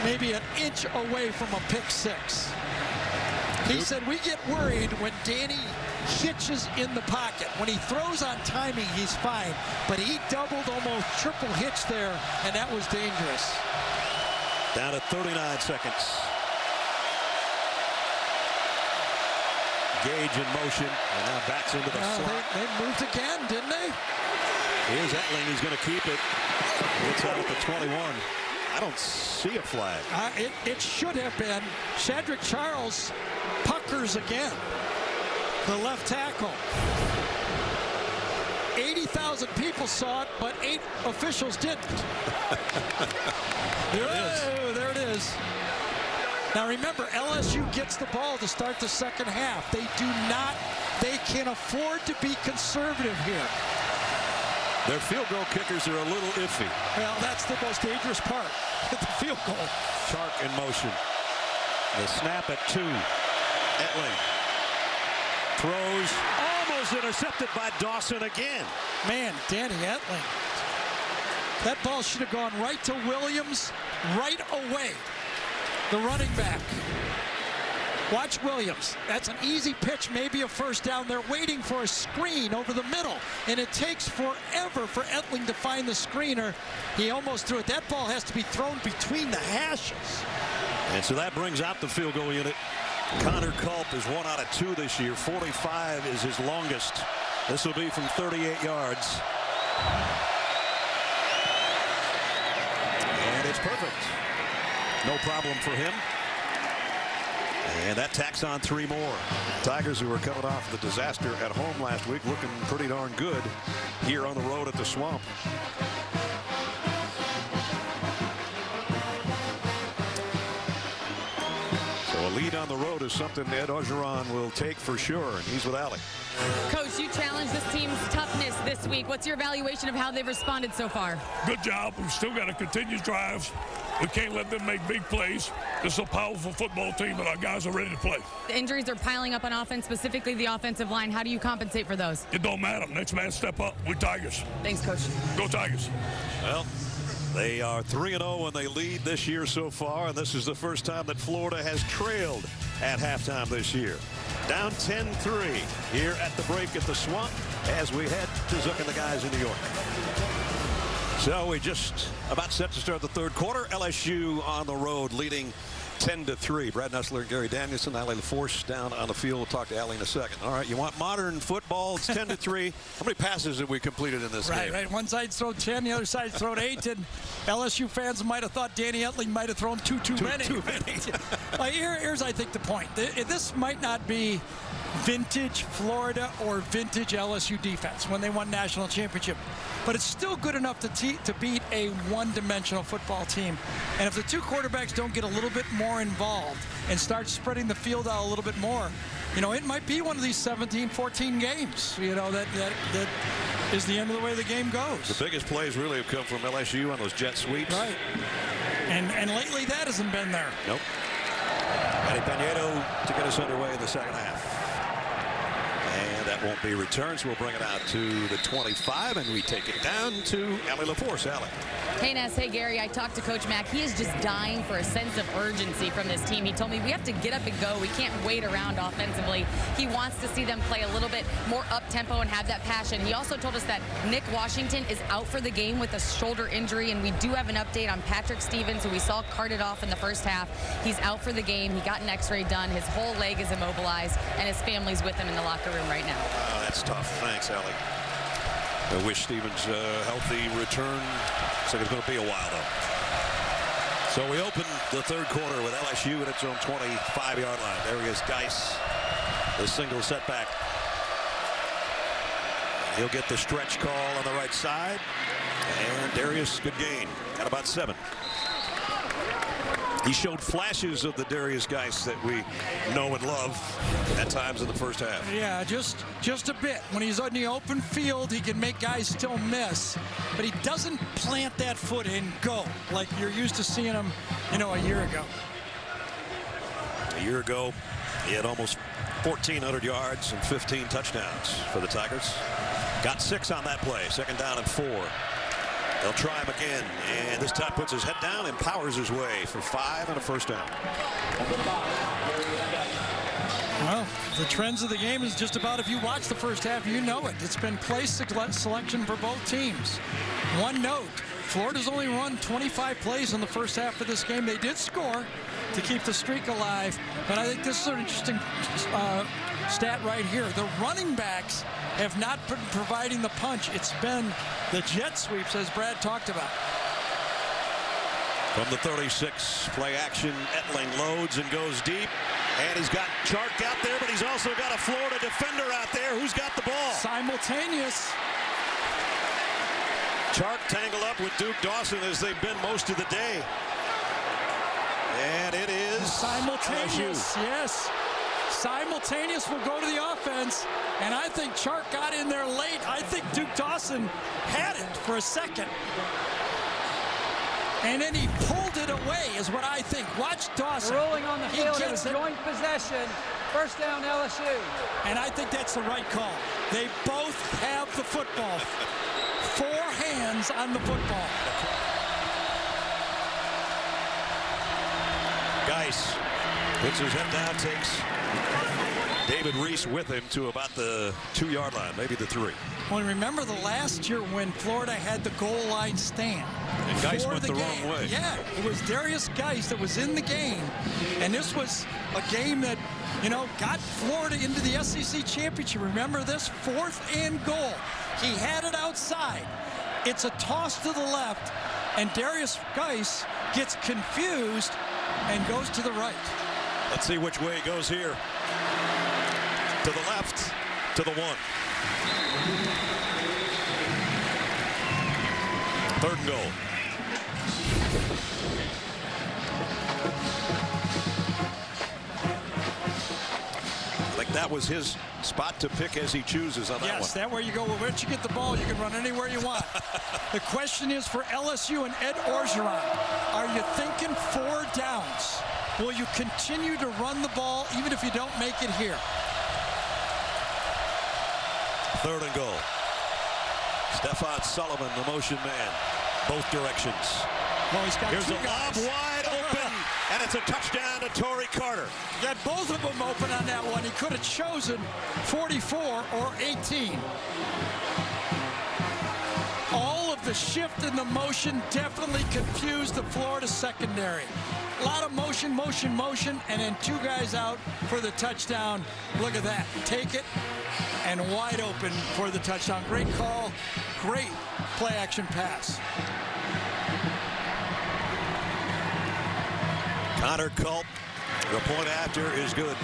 maybe an inch away from a pick 6. He said, we get worried when Danny hitches in the pocket. When he throws on timing, he's fine. But he doubled, almost triple hitch there, and that was dangerous. Down to 39 seconds. Gage in motion, and now backs into the slot. They moved again, didn't they? Here's Etling. He's going to keep it. Gets out at the 21. I don't see a flag. It should have been. Shadrick Charles puckers again. The left tackle. 80,000 people saw it, but 8 officials didn't. There it is. Now remember, LSU gets the ball to start the second half. They can afford to be conservative here. Their field goal kickers are a little iffy. Well, that's the most dangerous part, the field goal. Chark in motion. The snap at 2. Etling throws, almost intercepted by Dawson again. Man, Danny Etling. That ball should have gone right to Williams right away. The running back. Watch Williams. That's an easy pitch, maybe a first down. They're waiting for a screen over the middle, and it takes forever for Etling to find the screener. He almost threw it. That ball has to be thrown between the hashes. And so that brings out the field goal unit. Connor Culp is 1 out of 2 this year. 45 is his longest. This will be from 38 yards. And it's perfect. No problem for him. And that tacks on 3 more. Tigers, who were coming off the disaster at home last week, looking pretty darn good here on the road at the Swamp. So a lead on the road is something Ed Orgeron will take for sure, and he's with Allie. Coach, you challenged this team's toughness this week. What's your evaluation of how they've responded so far? Good job. We've still got to continue drives. We can't let them make big plays. This is a powerful football team, and our guys are ready to play. The injuries are piling up on offense, specifically the offensive line. How do you compensate for those? It don't matter. Next man step up. We Tigers. Thanks, Coach. Go Tigers. Well, they are 3-0 and they lead this year so far, and this is the first time that Florida has trailed at halftime this year. Down 10-3 here at the break at the Swamp as we head to Zook and the guys in New York. So we just about set to start the third quarter. LSU on the road leading 10-3. Brad Nussler and Gary Danielson, Allie LaForce down on the field. We'll talk to Allie in a second. All right, you want modern football? It's 10-3. How many passes have we completed in this game? Right. One side's thrown 10, the other side's thrown 8, and LSU fans might have thought Danny Etling might have thrown too many. Like here's, I think, the point. This might not be vintage Florida or vintage LSU defense when they won national championship, but it's still good enough to beat a one-dimensional football team. And if the 2 quarterbacks don't get a little bit more involved and start spreading the field out a little bit more, you know, it might be one of these 17-14 games, you know, that is the end of the way the game goes. The biggest plays really have come from LSU on those jet sweeps. Right. And lately that hasn't been there. Nope. Manny Pinedo to get us underway in the second half. And that won't be returned, so we'll bring it out to the 25, and we take it down to Allie LaForce. Allie. Hey, Ness. Hey, Gary. I talked to Coach Mack. He is just dying for a sense of urgency from this team. He told me we have to get up and go. We can't wait around offensively. He wants to see them play a little bit more up-tempo and have that passion. He also told us that Nick Washington is out for the game with a shoulder injury, and we do have an update on Patrick Stevens, who we saw carted off in the first half. He's out for the game. He got an x-ray done. His whole leg is immobilized, and his family's with him in the locker room right now. Oh, that's tough. Thanks, Allie. I wish Stevens a healthy return. Looks like it's going to be a while, though. So we open the third quarter with LSU at its own 25-yard line. Darius Guice, the single setback. He'll get the stretch call on the right side. And Darius, good gain. Got about 7. He showed flashes of the Darius Guice that we know and love at times in the first half. Yeah, just a bit. When he's on the open field, he can make guys still miss, but he doesn't plant that foot and go like you're used to seeing him, you know, a year ago. A year ago, he had almost 1,400 yards and 15 touchdowns for the Tigers. Got 6 on that play. Second down and 4. They'll try him again, and this time puts his head down and powers his way for 5 and a first down. The trends of the game is just about, if you watch the first half, you know it. It's been place selection for both teams. One note, Florida's only run 25 plays in the first half of this game. They did score to keep the streak alive, but I think this is an interesting stat right here. The running backs have not been providing the punch. It's been the jet sweeps, as Brad talked about. From the 36, play action, Etling loads and goes deep. And he's got Chark out there, but he's also got a Florida defender out there who's got the ball. Simultaneous. Chark tangled up with Duke Dawson as they've been most of the day. And it is simultaneous. LSU. Yes. Simultaneous will go to the offense. And I think Chark got in there late. I think Duke Dawson had it for a second. And then he pulled it away, is what I think. Watch Dawson. Rolling on the field, it was joint possession. First down, LSU. And I think that's the right call. They both have the football. 4 hands on the football. Guice puts his head down, takes David Reese with him to about the 2-yard line, maybe the 3. Well, remember the last year when Florida had the goal line stand. And Guice went the wrong way. Yeah, it was Darius Guice that was in the game. And this was a game that, you know, got Florida into the SEC championship. Remember this? 4th and goal. He had it outside. It's a toss to the left. And Darius Guice gets confused and goes to the right. Let's see which way he goes here. To the left, to the 1. 3rd and goal. I think that was his spot to pick as he chooses on that one. Yes, that where you go. Well, once you get the ball, you can run anywhere you want. The question is for LSU and Ed Orgeron, are you thinking 4 downs? Will you continue to run the ball even if you don't make it here? 3rd and goal. Stephon Sullivan, the motion man, both directions. Well, he's got Here's two a lob guys. wide open, and it's a touchdown to Torrey Carter. Got both of them open on that one. He could have chosen 44 or 18. All of the shift in the motion definitely confused the Florida secondary. A lot of motion, motion, motion, and then 2 guys out for the touchdown. Look at that. Take it, and wide open for the touchdown. Great call. Great play-action pass. Connor Culp, the point after is good.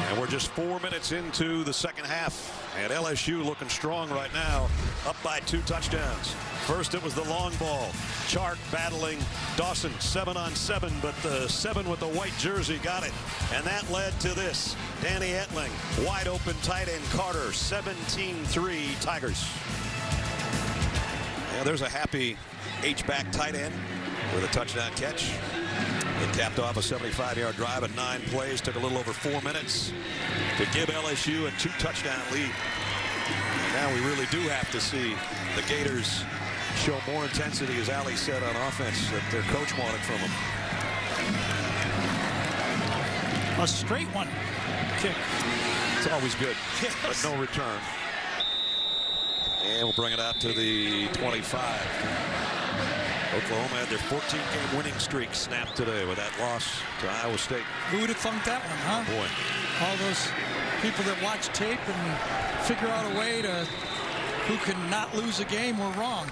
And we're just 4 minutes into the second half. And LSU looking strong right now, up by 2 touchdowns. First, it was the long ball. Chark battling Dawson, 7-on-7, but the 7 with the white jersey got it. And that led to this. Danny Etling, wide open tight end Carter, 17-3 Tigers. Yeah, there's a happy H-back tight end with a touchdown catch. It capped off a 75-yard drive at 9 plays. Took a little over 4 minutes to give LSU a 2-touchdown lead. And now we really do have to see the Gators show more intensity, as Ali said, on offense that their coach wanted from them. A straight one. Kick. It's always good, yes. But no return. And we'll bring it out to the 25. Oklahoma had their 14-game winning streak snapped today with that loss to Iowa State. Who would have thunk that one, huh? Boy. All those people that watch tape and figure out a way to who can not lose a game were wrong.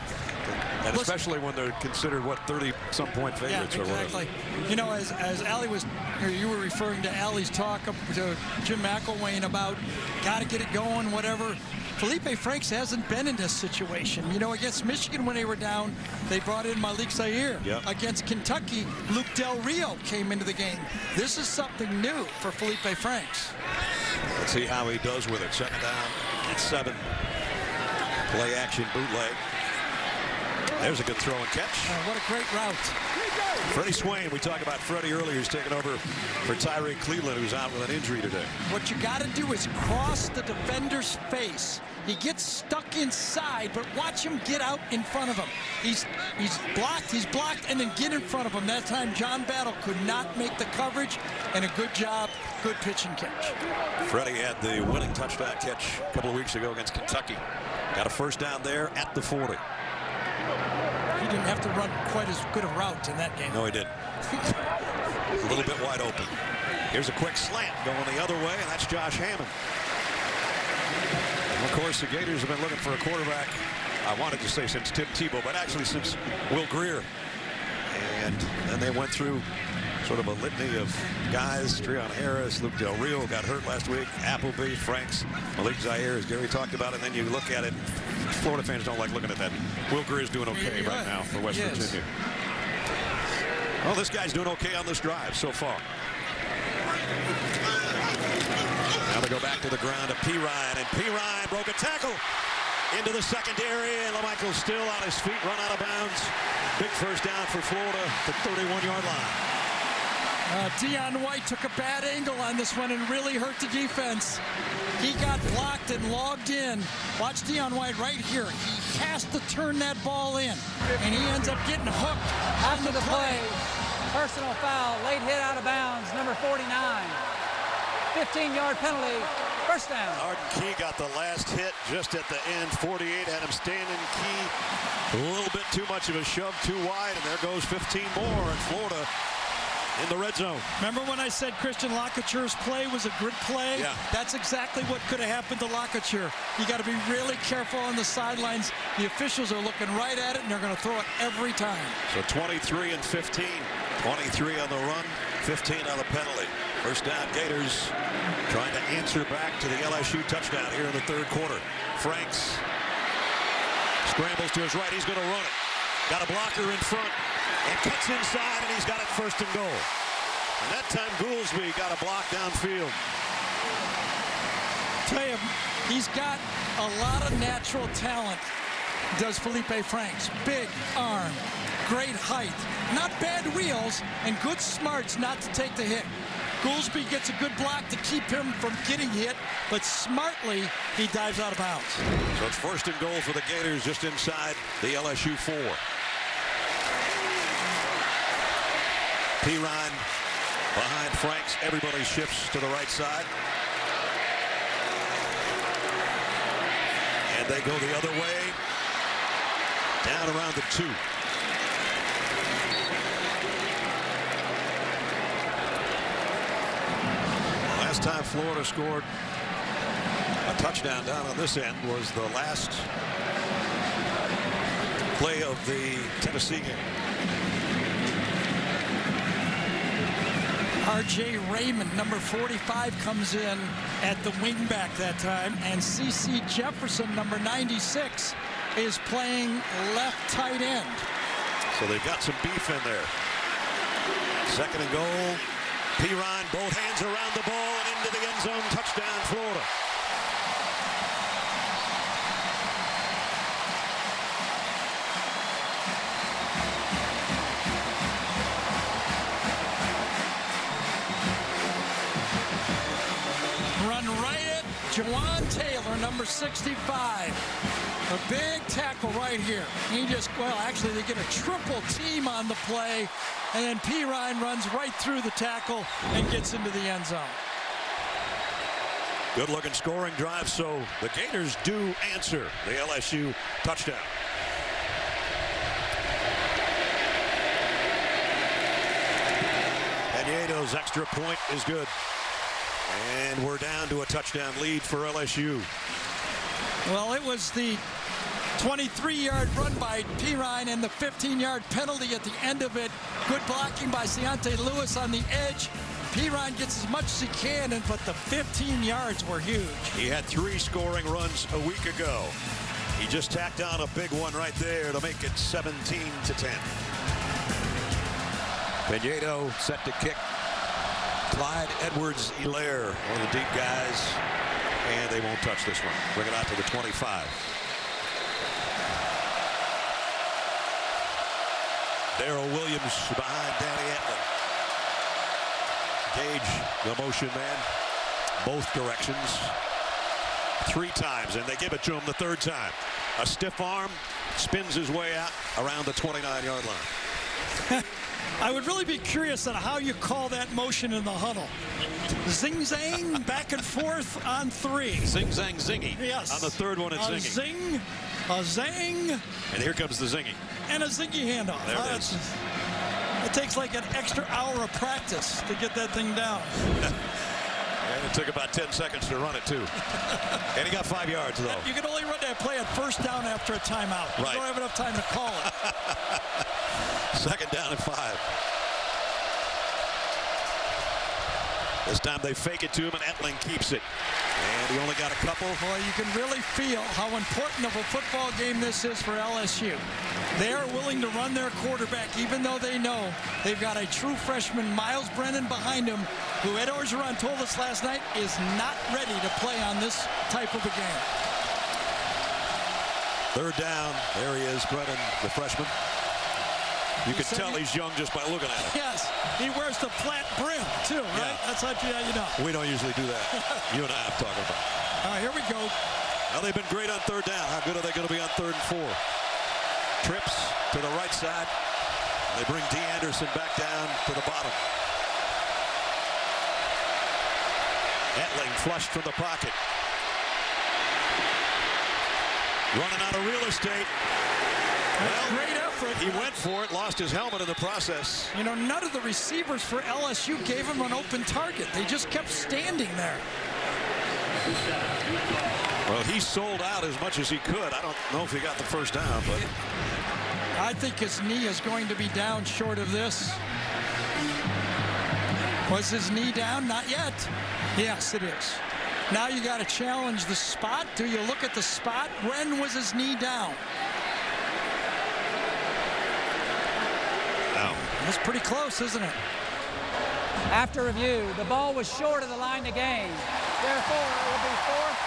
And especially when they're considered, what, 30-some point favorites or whatever. Exactly. You know, as Ali was, or you were referring to Ali's talk to Jim McElwain about got to get it going, whatever. Felipe Franks hasn't been in this situation. You know, against Michigan when they were down, they brought in Malik Zaire. Yep. Against Kentucky, Luke Del Rio came into the game. This is something new for Felipe Franks. Let's see how he does with it. 2nd down and 7. Play action bootleg. There's a good throw and catch. What a great route. Freddie Swain, we talked about Freddie earlier. He's taking over for Tyree Cleveland, who's out with an injury today. What you got to do is cross the defender's face. He gets stuck inside, but watch him get out in front of him. He's blocked, and then get in front of him. That time, John Battle could not make the coverage, and a good job, good pitch and catch. Freddie had the winning touchdown catch a couple of weeks ago against Kentucky. Got a first down there at the 40. He didn't have to run quite as good a route in that game. No, he didn't. A little bit wide open. Here's a quick slant going the other way, and that's Josh Hammond. And of course, the Gators have been looking for a quarterback, I wanted to say since Tim Tebow, but actually since Will Greer. And then they went through sort of a litany of guys. Treon Harris, Luke Del Rio got hurt last week. Appleby, Franks, Malik Zaire, as Gary talked about. And then you look at it, Florida fans don't like looking at that. Will Greer's doing okay right now for West Virginia. Well, this guy's doing okay on this drive so far. Now they go back to the ground to Pirine, and Pirine broke a tackle into the secondary, and LaMichael's still on his feet, run out of bounds. Big first down for Florida at the 31-yard line. Deion White took a bad angle on this one and really hurt the defense. He got blocked and logged in. Watch Deion White right here. He has to turn that ball in, and he ends up getting hooked after the play. Personal foul, late hit out of bounds, number 49. 15-yard penalty, first down. Arden Key got the last hit just at the end. 48 had him standing. Key a little bit too much of a shove, too wide, and there goes 15 more, and Florida in the red zone. Remember when I said Christian Locature's play was a good play? Yeah. That's exactly what could have happened to Locature. You got to be really careful on the sidelines. The officials are looking right at it, and they're going to throw it every time. So 23 and 15. 23 on the run, 15 on the penalty. First down, Gators trying to answer back to the LSU touchdown here in the third quarter. Franks scrambles to his right. He's going to run it. Got a blocker in front and cuts inside, and he's got it first and goal. And that time Goolsby got a block downfield. Tell you, he's got a lot of natural talent, does Felipe Franks. Big arm, great height, not bad wheels, and good smarts not to take the hit. Goolsby gets a good block to keep him from getting hit, but smartly he dives out of bounds. So it's first and goal for the Gators just inside the LSU 4. Pirine behind Franks. Everybody shifts to the right side. And they go the other way. Down around the 2. Last time Florida scored a touchdown down on this end was the last play of the Tennessee game. R.J. Raymond, number 45, comes in at the wingback that time, and C.C. Jefferson, number 96, is playing left tight end. So they've got some beef in there. Second and goal. Pirine, both hands around the ball and into the end zone. Touchdown, Florida. Run right at Jawan Taylor, number 65. A big tackle right here. He just, well, actually they get a triple team on the play, and then Pirine runs right through the tackle and gets into the end zone. Good looking scoring drive, so the Gators do answer the LSU touchdown. Pinedo's extra point is good. And we're down to a touchdown lead for LSU. Well, it was the 23-yard run by Pirine and the 15-yard penalty at the end of it. Good blocking by Ciante Lewis on the edge. Pirine gets as much as he can, but the 15 yards were huge. He had 3 scoring runs a week ago. He just tacked on a big one right there to make it 17-10. Pinedo set to kick. Clyde Edwards-Helaire, one of the deep guys, and they won't touch this one. Bring it out to the 25. Darrell Williams behind Danny Etling. Gage, the motion man, both directions. 3 times, and they give it to him the 3rd time. A stiff arm, spins his way out around the 29-yard line. I would really be curious on how you call that motion in the huddle. Zing-zang, back and forth on 3. Zing-zang, zingy. Yes. On the 3rd one, it's a zinging. Zing, a zang. And here comes the zingy. And a zingy handoff. There it is. It takes like an extra hour of practice to get that thing down. And it took about 10 seconds to run it, too. And he got 5 yards, though. You can only run that play at 1st down after a timeout. Right. You don't have enough time to call it. 2nd down and 5. This time they fake it to him, and Etling keeps it. And he only got a couple. Boy, you can really feel how important of a football game this is for LSU. They are willing to run their quarterback, even though they know they've got a true freshman, Miles Brennan, behind him, who Ed Orgeron told us last night is not ready to play on this type of a game. 3rd down. There he is, Brennan, the freshman. You can tell he's young just by looking at him. Yes, he wears the flat brim, too, right? Yeah. That's how you know. We don't usually do that. You and I have talking about. All right, here we go. Now they've been great on 3rd down. How good are they going to be on 3rd and 4? Trips to the right side. They bring D. Anderson back down to the bottom. Etling flushed from the pocket. Running out of real estate. Well, great effort. He went for it, lost his helmet in the process. You know, none of the receivers for LSU gave him an open target. They just kept standing there. Well, he sold out as much as he could. I don't know if he got the 1st down, but I think his knee is going to be down short of this. Was his knee down? Not yet. Yes, it is. Now you got to challenge the spot. Do you look at the spot? When was his knee down? Wow. That's pretty close, isn't it? After review, the ball was short of the line to gain. Therefore, it will be 4th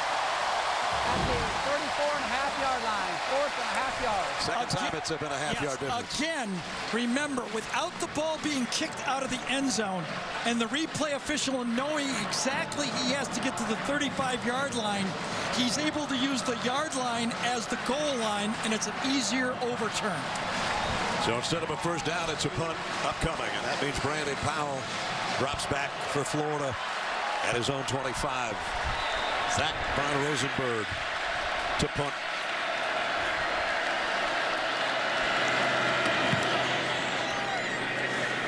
at the 34.5-yard line. 4.5 yards. Second time it's been a half-yard difference. Again, remember, without the ball being kicked out of the end zone and the replay official knowing exactly he has to get to the 35-yard line, he's able to use the yard line as the goal line, and it's an easier overturn. So instead of a 1st down, it's a punt upcoming, and that means Brandon Powell drops back for Florida at his own 25. Zach Von Rosenberg to punt.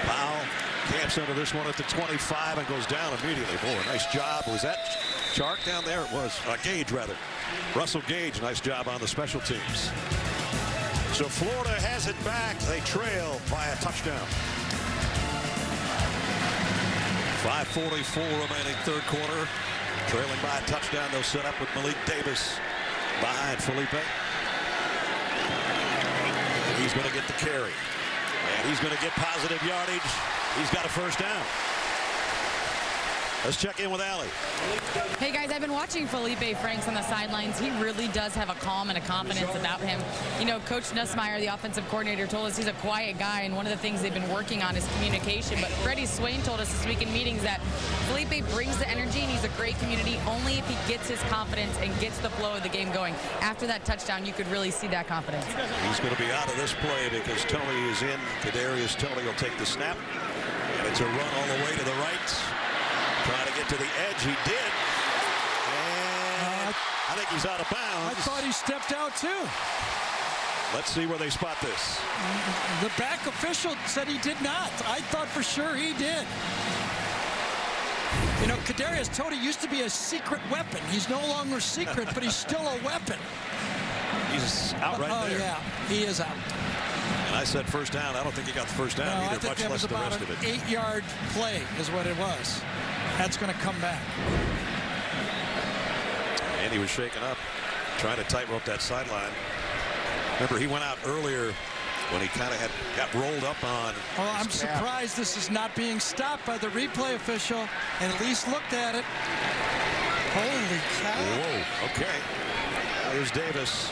Powell camps under this one at the 25 and goes down immediately. Boy, nice job. Was that Chark down there? It was. Gage, rather. Russell Gage, nice job on the special teams. So Florida has it back. They trail by a touchdown. 5:44 remaining 3rd quarter. Trailing by a touchdown. They'll set up with Malik Davis behind Felipe. And he's going to get the carry. And he's going to get positive yardage. He's got a 1st down. Let's check in with Allie. Hey, guys, I've been watching Felipe Franks on the sidelines. He really does have a calm and a confidence about him. You know, Coach Nussmeier, the offensive coordinator, told us he's a quiet guy, and one of the things they've been working on is communication. But Freddie Swain told us this week in meetings that Felipe brings the energy, and he's a great community only if he gets his confidence and gets the flow of the game going. After that touchdown, you could really see that confidence. He's going to be out of this play because Tony is in. Darius Tony will take the snap. And it's a run all the way to the right. Trying to get to the edge. He did. And I think he's out of bounds. I thought he stepped out, too. Let's see where they spot this. The back official said he did not. I thought for sure he did. You know, Kadarius Toney used to be a secret weapon. He's no longer secret, but he's still a weapon. He's out right there. Oh, yeah, he is out. And I said 1st down. I don't think he got the 1st down No, either, I think much that less was the about rest of it. an 8-yard play is what it was. That's going to come back. And he was shaken up, trying to tightrope that sideline. Remember, he went out earlier when he kind of got rolled up on. Well, I'm surprised this is not being stopped by the replay official and at least looked at it. Holy cow. Whoa, okay. There's Davis.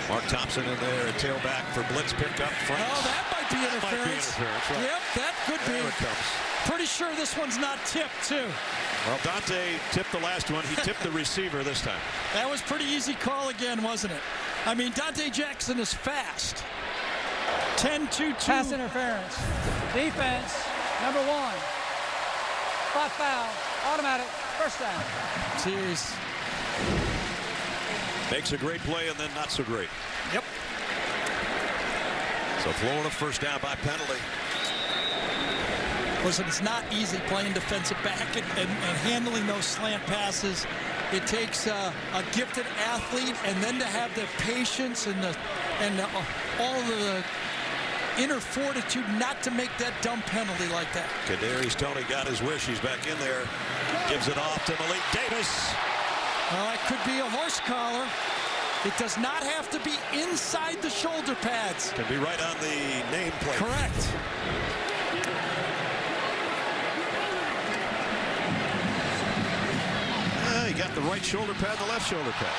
Mark Thompson in there, a tailback for blitz pickup. Oh, that might be interference. Right. Yep, that could there be. It comes. Pretty sure this one's not tipped, too. Well, Dante tipped the last one. He tipped the receiver this time. That was pretty easy call again, wasn't it? I mean, Dante Jackson is fast. 10-2-2. Pass interference. Defense, number 1. Spot foul. Automatic. First down. Jeez. Makes a great play and then not so great. Yep. So Florida first down by penalty. Listen, it's not easy playing defensive back and handling those slant passes. It takes a gifted athlete, and then to have the patience and all the inner fortitude not to make that dumb penalty like that. Kadarius Toney got his wish. He's back in there. Gives it off to Malik Davis. Well, it could be a horse collar. It does not have to be inside the shoulder pads. Can be right on the nameplate. Correct. He got the right shoulder pad, the left shoulder pad.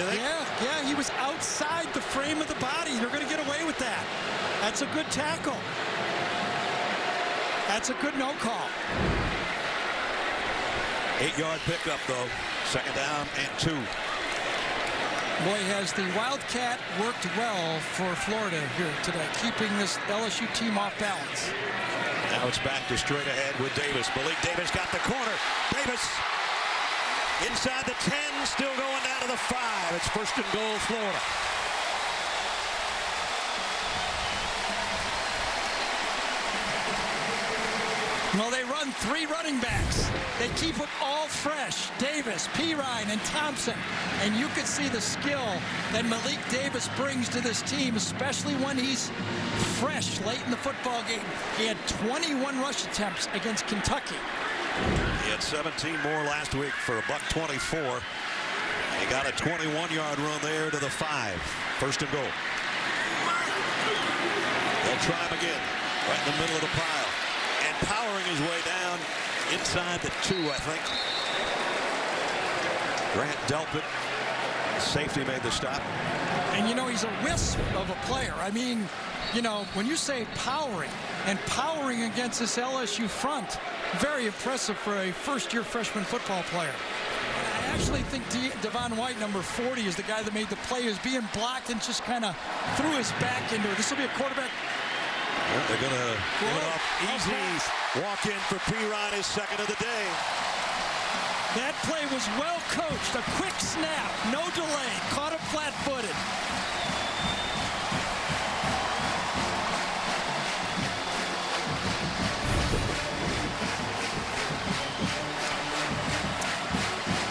Yeah, he was outside the frame of the body. They're going to get away with that. That's a good tackle. That's a good no call. 8-yard pickup, though. Second down and 2. Boy, has the Wildcat worked well for Florida here today, keeping this LSU team off balance. Now it's back to straight ahead with Davis. Malik Davis got the corner. Davis inside the 10, still going down to the 5. It's first and goal, Florida. Well, they run 3 running backs. They keep them all fresh. Davis, Pirine, and Thompson. And you can see the skill that Malik Davis brings to this team, especially when he's fresh late in the football game. He had 21 rush attempts against Kentucky. He had 17 more last week for $124. He got a 21-yard run there to the 5. First and goal. They'll try him again. Right in the middle of the pile. And powering his way down inside the 2, I think. Grant Delpit, safety, made the stop. And, you know, he's a wisp of a player. I mean, you know, when you say powering, and powering against this LSU front, very impressive for a first-year freshman football player. I actually think Devon White, number 40, is the guy that made the play. He was being blocked and just kind of threw his back into it. This will be a quarterback. Well, they're going to give it off easy. Walk in for Pirine, his second of the day. That play was well coached. A quick snap, no delay. Caught him flat-footed.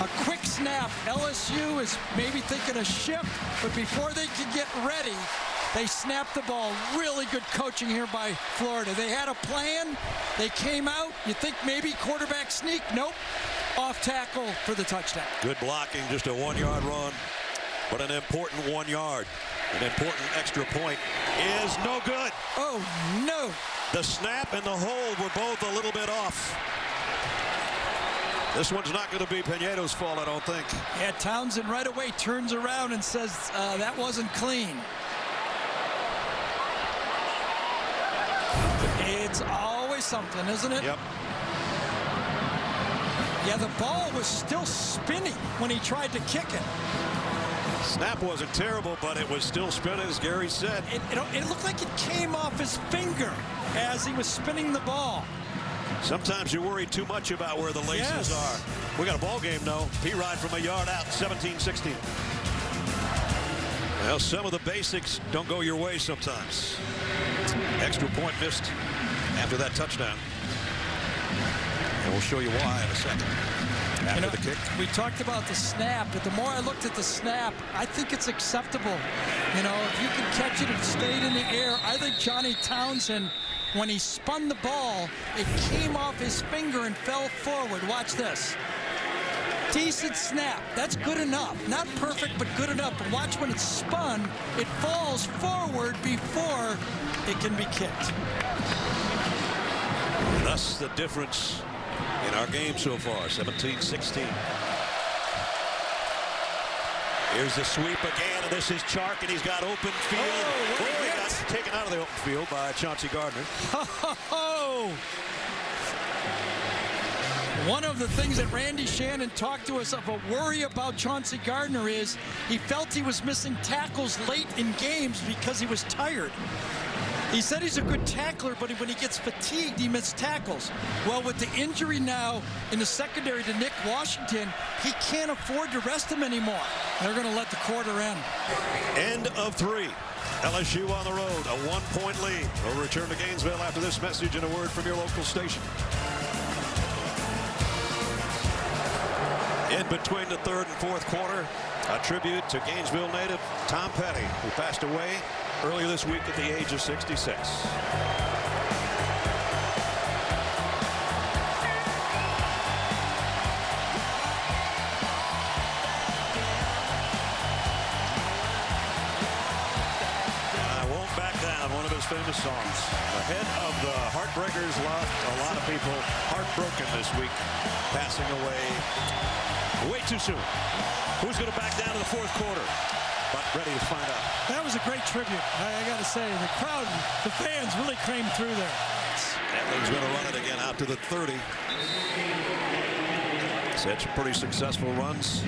A quick snap. LSU is maybe thinking a shift, but before they can get ready, they snapped the ball. Really good coaching here by Florida. They had a plan. They came out. You think maybe quarterback sneak? Nope. Off tackle for the touchdown. Good blocking, just a 1-yard run, but an important 1 yard. An important extra point is no good. Oh, no. The snap and the hold were both a little bit off. This one's not going to be Pinedo's fault, I don't think. Yeah, Townsend right away turns around and says that wasn't clean. It's always something, isn't it? Yep. Yeah, the ball was still spinning when he tried to kick it. Snap wasn't terrible, but it was still spinning, as Gary said. It looked like it came off his finger as he was spinning the ball. Sometimes you worry too much about where the laces are. We got a ball game, though. Pirine from a yard out, 17-16. Well, some of the basics don't go your way sometimes. Extra point missed after that touchdown. And we'll show you why in a second. After the kick. We talked about the snap, but the more I looked at the snap, I think it's acceptable. You know, if you can catch it and stayed in the air, I think Johnny Townsend, when he spun the ball, it came off his finger and fell forward. Watch this. Decent snap. That's good enough. Not perfect, but good enough. But watch when it's spun, it falls forward before it can be kicked. Thus the difference in our game so far, 17-16. Here's the sweep again, and this is Chark, and he's got open field. Oh, he got taken out of the open field by Chauncey Gardner. One of the things that Randy Shannon talked to us of a worry about Chauncey Gardner is he felt he was missing tackles late in games because he was tired. He said he's a good tackler, but when he gets fatigued, he misses tackles. Well, with the injury now in the secondary to Nick Washington, he can't afford to rest him anymore. They're going to let the quarter end. End of 3. LSU on the road, a 1-point lead. We'll return to Gainesville after this message and a word from your local station. In between the third and fourth quarter, a tribute to Gainesville native Tom Petty, who passed away earlier this week at the age of 66. Famous songs. The head of the Heartbreakers left a lot of people heartbroken this week, passing away way too soon. Who's going to back down to the fourth quarter? But ready to find out. That was a great tribute. I got to say, the crowd, the fans really came through there. Edling's going to run it again out to the 30. He's had some pretty successful runs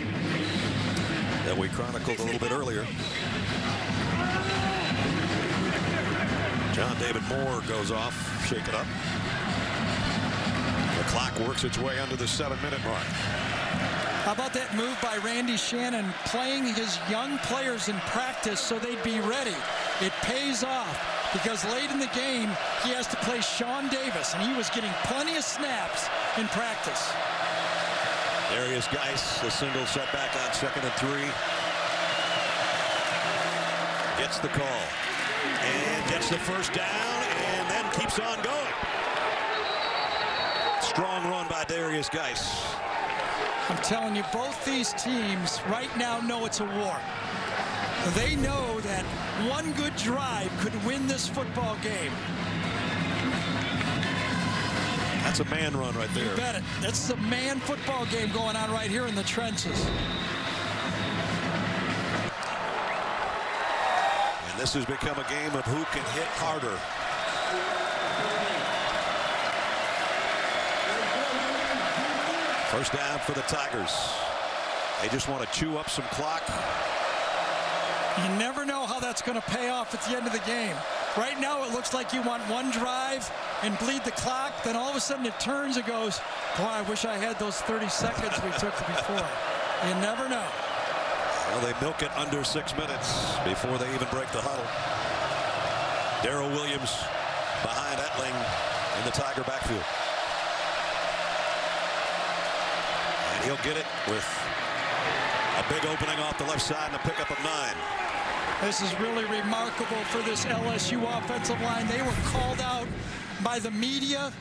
that we chronicled a little bit earlier. John David Moore goes off, shake it up. The clock works its way under the 7-minute mark. How about that move by Randy Shannon, playing his young players in practice so they'd be ready? It pays off because late in the game, he has to play Sean Davis, and he was getting plenty of snaps in practice. Darius Guice, the single setback on 2nd and 3. Gets the call. And gets the first down and then keeps on going. Strong run by Darius Guice. I'm telling you, both these teams right now know it's a war. They know that one good drive could win this football game. That's a man run right there. You bet it. That's a man football game going on right here in the trenches. This has become a game of who can hit harder. First down for the Tigers. They just want to chew up some clock. You never know how that's going to pay off at the end of the game. Right now it looks like you want one drive and bleed the clock. Then all of a sudden it turns and goes, boy, I wish I had those 30 seconds we took before. You never know. Well, they milk it under 6 minutes before they even break the huddle. Darrell Williams behind Etling in the Tiger backfield. And he'll get it with a big opening off the left side and a pickup of 9. This is really remarkable for this LSU offensive line. They were called out by the media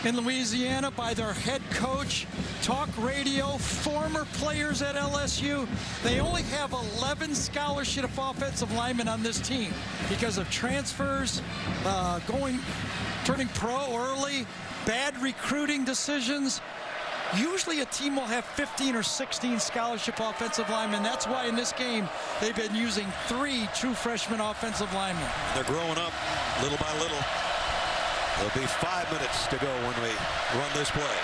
in Louisiana, by their head coach, talk radio, former players at LSU. They only have 11 scholarship offensive linemen on this team because of transfers, turning pro early, bad recruiting decisions. Usually a team will have 15 or 16 scholarship offensive linemen. That's why in this game they've been using 3 true freshman offensive linemen. They're growing up little by little. There'll be 5 minutes to go when we run this play.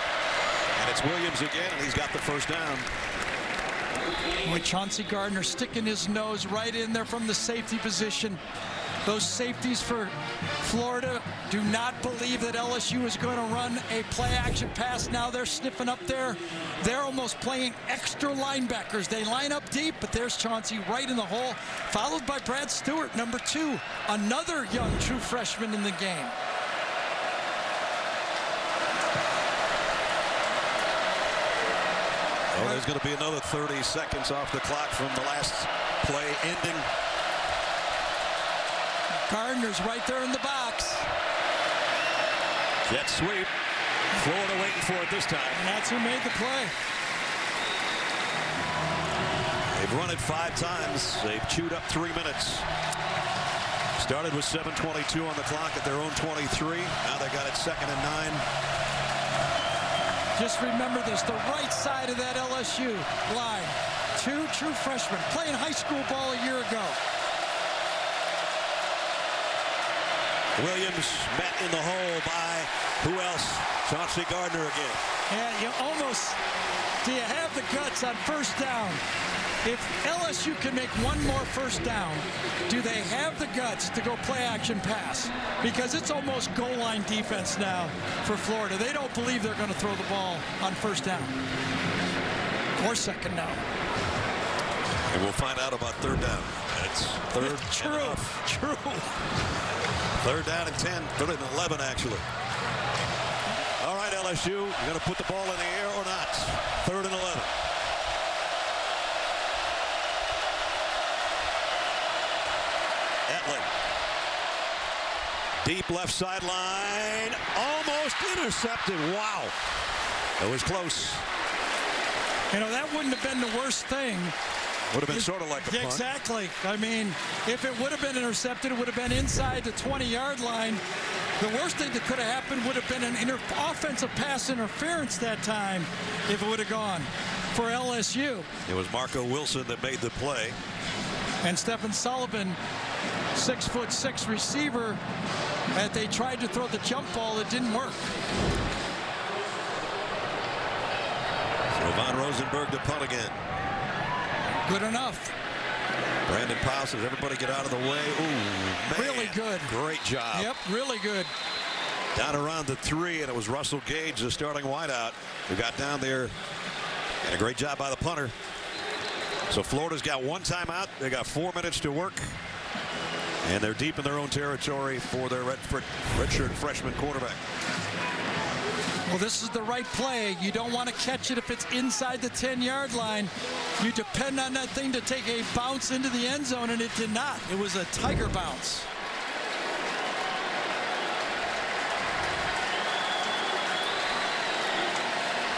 And it's Williams again, and he's got the first down. With Chauncey Gardner sticking his nose right in there from the safety position. Those safeties for Florida do not believe that LSU is going to run a play-action pass. Now they're sniffing up there. They're almost playing extra linebackers. They line up deep, but there's Chauncey right in the hole, followed by Brad Stewart, number 2, another young true freshman in the game. Well, there's going to be another 30 seconds off the clock from the last play ending. Gardner's right there in the box. Jet sweep. Florida waiting for it this time. And that's who made the play. They've run it 5 times. They've chewed up 3 minutes. Started with 7:22 on the clock at their own 23. Now they got it 2nd and 9. Just remember this, the right side of that LSU line. Two true freshmen playing high school ball a year ago. Williams met in the hole by who else? Chauncey Gardner again. Yeah, you almost, do you have the guts on first down? If LSU can make one more first down, do they have the guts to go play action pass? Because it's almost goal line defense now for Florida. They don't believe they're going to throw the ball on first down or second down. And we'll find out about third down. It's third. True. Third down and 10. Third and 11, actually. All right, LSU, you're going to put the ball in the air or not? Third and 11. Etling. Deep left sideline. Almost intercepted. Wow. That was close. You know, that wouldn't have been the worst thing. Would have been sort of like a punt. Exactly. I mean, if it would have been intercepted, it would have been inside the 20-yard line. The worst thing that could have happened would have been an offensive pass interference that time if it would have gone for LSU. It was Marco Wilson that made the play. And Stephen Sullivan, 6'6" receiver, that they tried to throw the jump ball, it didn't work. So Von Rosenberg to punt again. Good enough. Brandon Powell says, everybody get out of the way. Ooh, man. Really good. Great job. Yep, really good. Down around the 3, and it was Russell Gage, the starting wideout, who got down there. And a great job by the punter. So Florida's got one timeout. They got 4 minutes to work. And they're deep in their own territory for their redshirt freshman quarterback. Well, this is the right play. You don't want to catch it if it's inside the 10-yard line. You depend on that thing to take a bounce into the end zone, and it did not. It was a tiger bounce.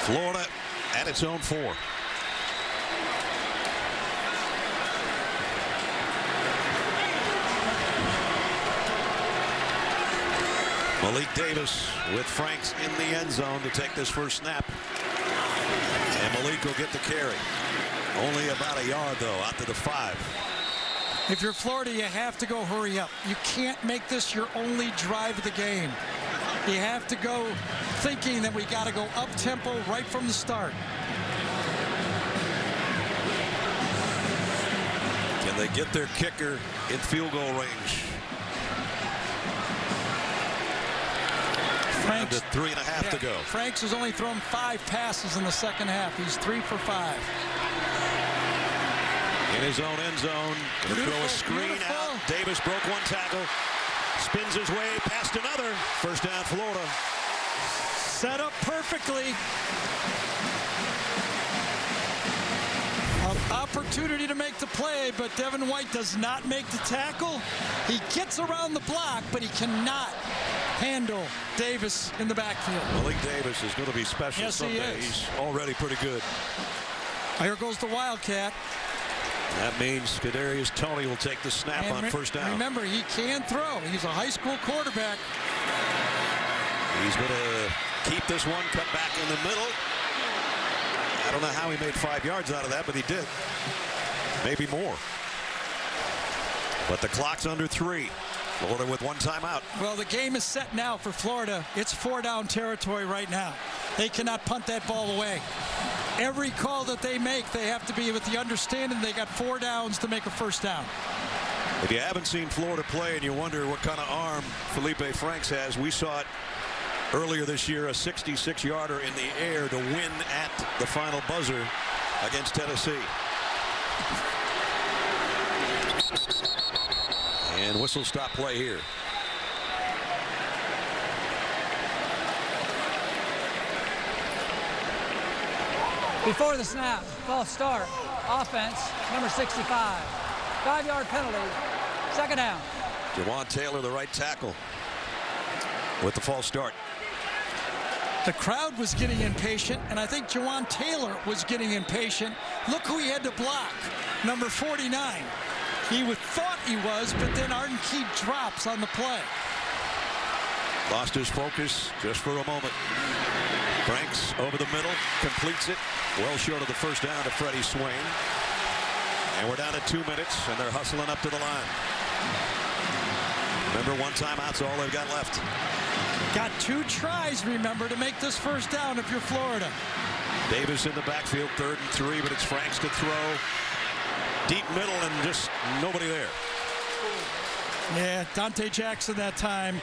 Florida at its own 4. Malik Davis with Franks in the end zone to take this first snap. And Malik will get the carry. Only about a yard, though, out to the 5. If you're Florida, you have to go hurry up. You can't make this your only drive of the game. You have to go thinking that we got to go up-tempo right from the start. Can they get their kicker in field goal range? Franks, 3.5 to go. Franks has only thrown 5 passes in the second half. He's 3 for 5. In his own end zone. Gonna throw a screen out. Davis broke one tackle. Spins his way past another. First down, Florida. Set up perfectly. An opportunity to make the play, but Devin White does not make the tackle. He gets around the block, but he cannot handle Davis in the backfield. Malik Davis is going to be special someday. He's already pretty good. Here goes the Wildcat. That means Kadarius Toney will take the snap on first down. Remember, he can throw. He's a high school quarterback. He's going to keep this one, cut back in the middle. I don't know how he made 5 yards out of that, but he did. Maybe more. But the clock's under 3. Florida with one timeout. Well, the game is set now for Florida. It's 4-down territory right now. They cannot punt that ball away. Every call that they make, they have to be with the understanding they got 4 downs to make a first down. If you haven't seen Florida play and you wonder what kind of arm Felipe Franks has, we saw it earlier this year, a 66-yarder in the air to win at the final buzzer against Tennessee. And whistle stop play here. Before the snap, false start, offense, number 65. 5-yard penalty, second down. Jawan Taylor, the right tackle, with the false start. The crowd was getting impatient, and I think Jawan Taylor was getting impatient. Look who he had to block, number 49. He thought he was, but then Arden Key drops on the play. Lost his focus just for a moment. Franks over the middle, completes it. Well short of the first down to Freddie Swain. And we're down to 2 minutes, and they're hustling up to the line. Remember, one timeout's all they've got left. Got 2 tries, remember, to make this first down if you're Florida. Davis in the backfield, 3rd and 3, but it's Franks to throw. Deep middle and just nobody there. Yeah, Dante Jackson that time.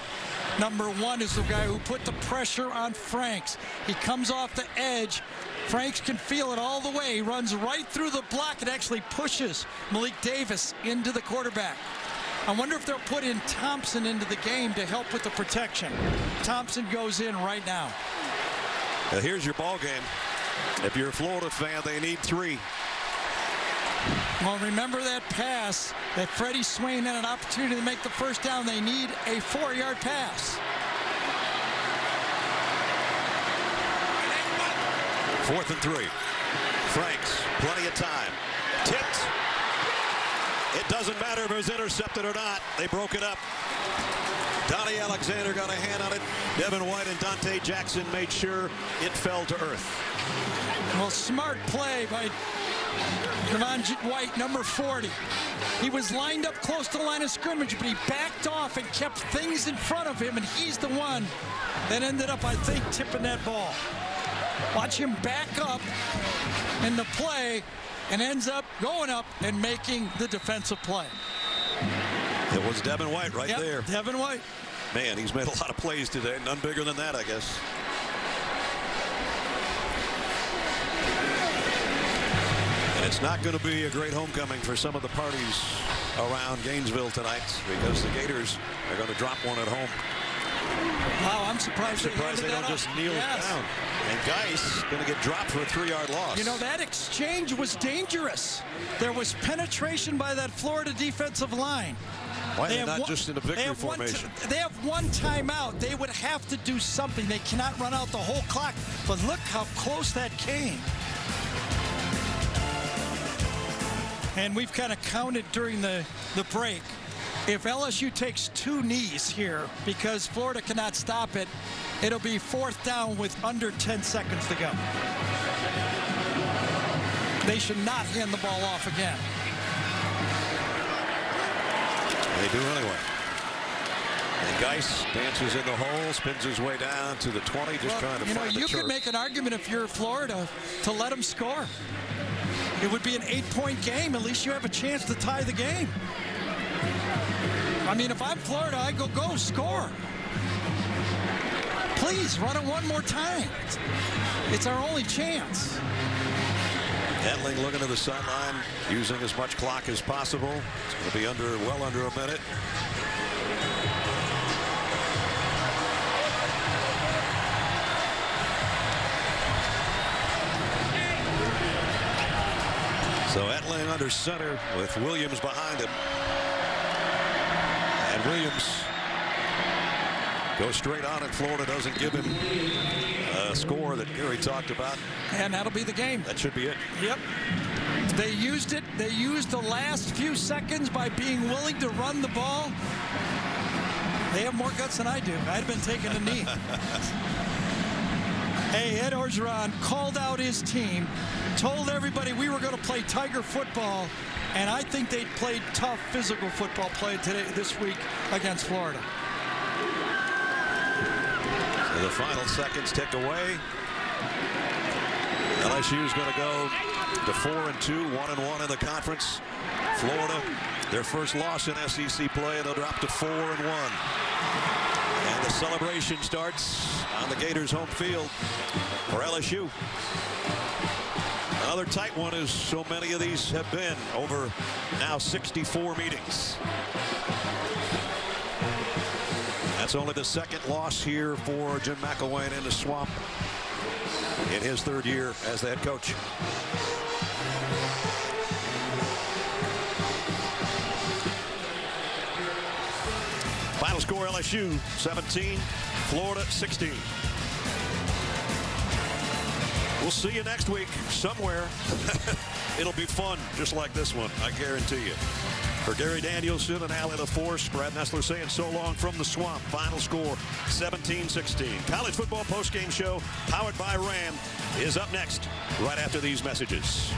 Number 1 is the guy who put the pressure on Franks. He comes off the edge. Franks can feel it all the way. He runs right through the block and actually pushes Malik Davis into the quarterback. I wonder if they'll put in Thompson into the game to help with the protection. Thompson goes in right now. Now here's your ball game. If you're a Florida fan, they need 3. Well, remember that pass that Freddie Swain had an opportunity to make the first down. They need a 4-yard pass. 4th and 3. Franks, plenty of time. Tipped. It doesn't matter if it was intercepted or not. They broke it up. Donnie Alexander got a hand on it. Devin White and Dante Jackson made sure it fell to earth. Well, smart play by Devin White, number 40. He was lined up close to the line of scrimmage, but he backed off and kept things in front of him, and he's the one that ended up, I think, tipping that ball. Watch him back up in the play and ends up going up and making the defensive play. It was Devin White right there. Devin White. Man, he's made a lot of plays today. None bigger than that, I guess. And it's not going to be a great homecoming for some of the parties around Gainesville tonight because the Gators are going to drop one at home. Wow, I'm surprised they don't just kneel down. And Guice going to get dropped for a 3-yard loss. You know, that exchange was dangerous. There was penetration by that Florida defensive line. Why are they not just in a victory formation? They have 1 timeout. They would have to do something. They cannot run out the whole clock. But look how close that came. And we've kind of counted during the break. If LSU takes 2 knees here because Florida cannot stop it, it'll be 4th down with under 10 seconds to go. They should not hand the ball off again. They do anyway. And Guice dances in the hole, spins his way down to the 20, just trying to find the You turf. could make an argument if you're Florida to let them score. It would be an 8-point game. At least you have a chance to tie the game. I mean, if I'm Florida, I go score. Please run it one more time. It's our only chance. Edling looking to the sideline, using as much clock as possible. It's going to be well under a minute. So Edling under center with Williams behind him. And Williams goes straight on, and Florida doesn't give him a score that Gary talked about. And that'll be the game. That should be it. Yep. They used it. They used the last few seconds by being willing to run the ball. They have more guts than I do. I'd have been taking a knee. Hey, Ed Orgeron called out his team, told everybody we were going to play Tiger football, and I think they played tough physical football play this week against Florida. So the final seconds tick away. LSU is going to go to 4-2, 1-1 in the conference. Florida, their first loss in SEC play, and they'll drop to 4-1. And the celebration starts on the Gators' home field for LSU. Another tight one, as so many of these have been, over now 64 meetings. That's only the second loss here for Jim McElwain in the Swamp in his 3rd year as the head coach. Final score, LSU 17, Florida 16. We'll see you next week somewhere. It'll be fun, just like this one, I guarantee you. For Gary Danielson and Allie LaForce, Brad Nessler saying so long from the Swamp. Final score 17-16. College football postgame show powered by Ram is up next right after these messages.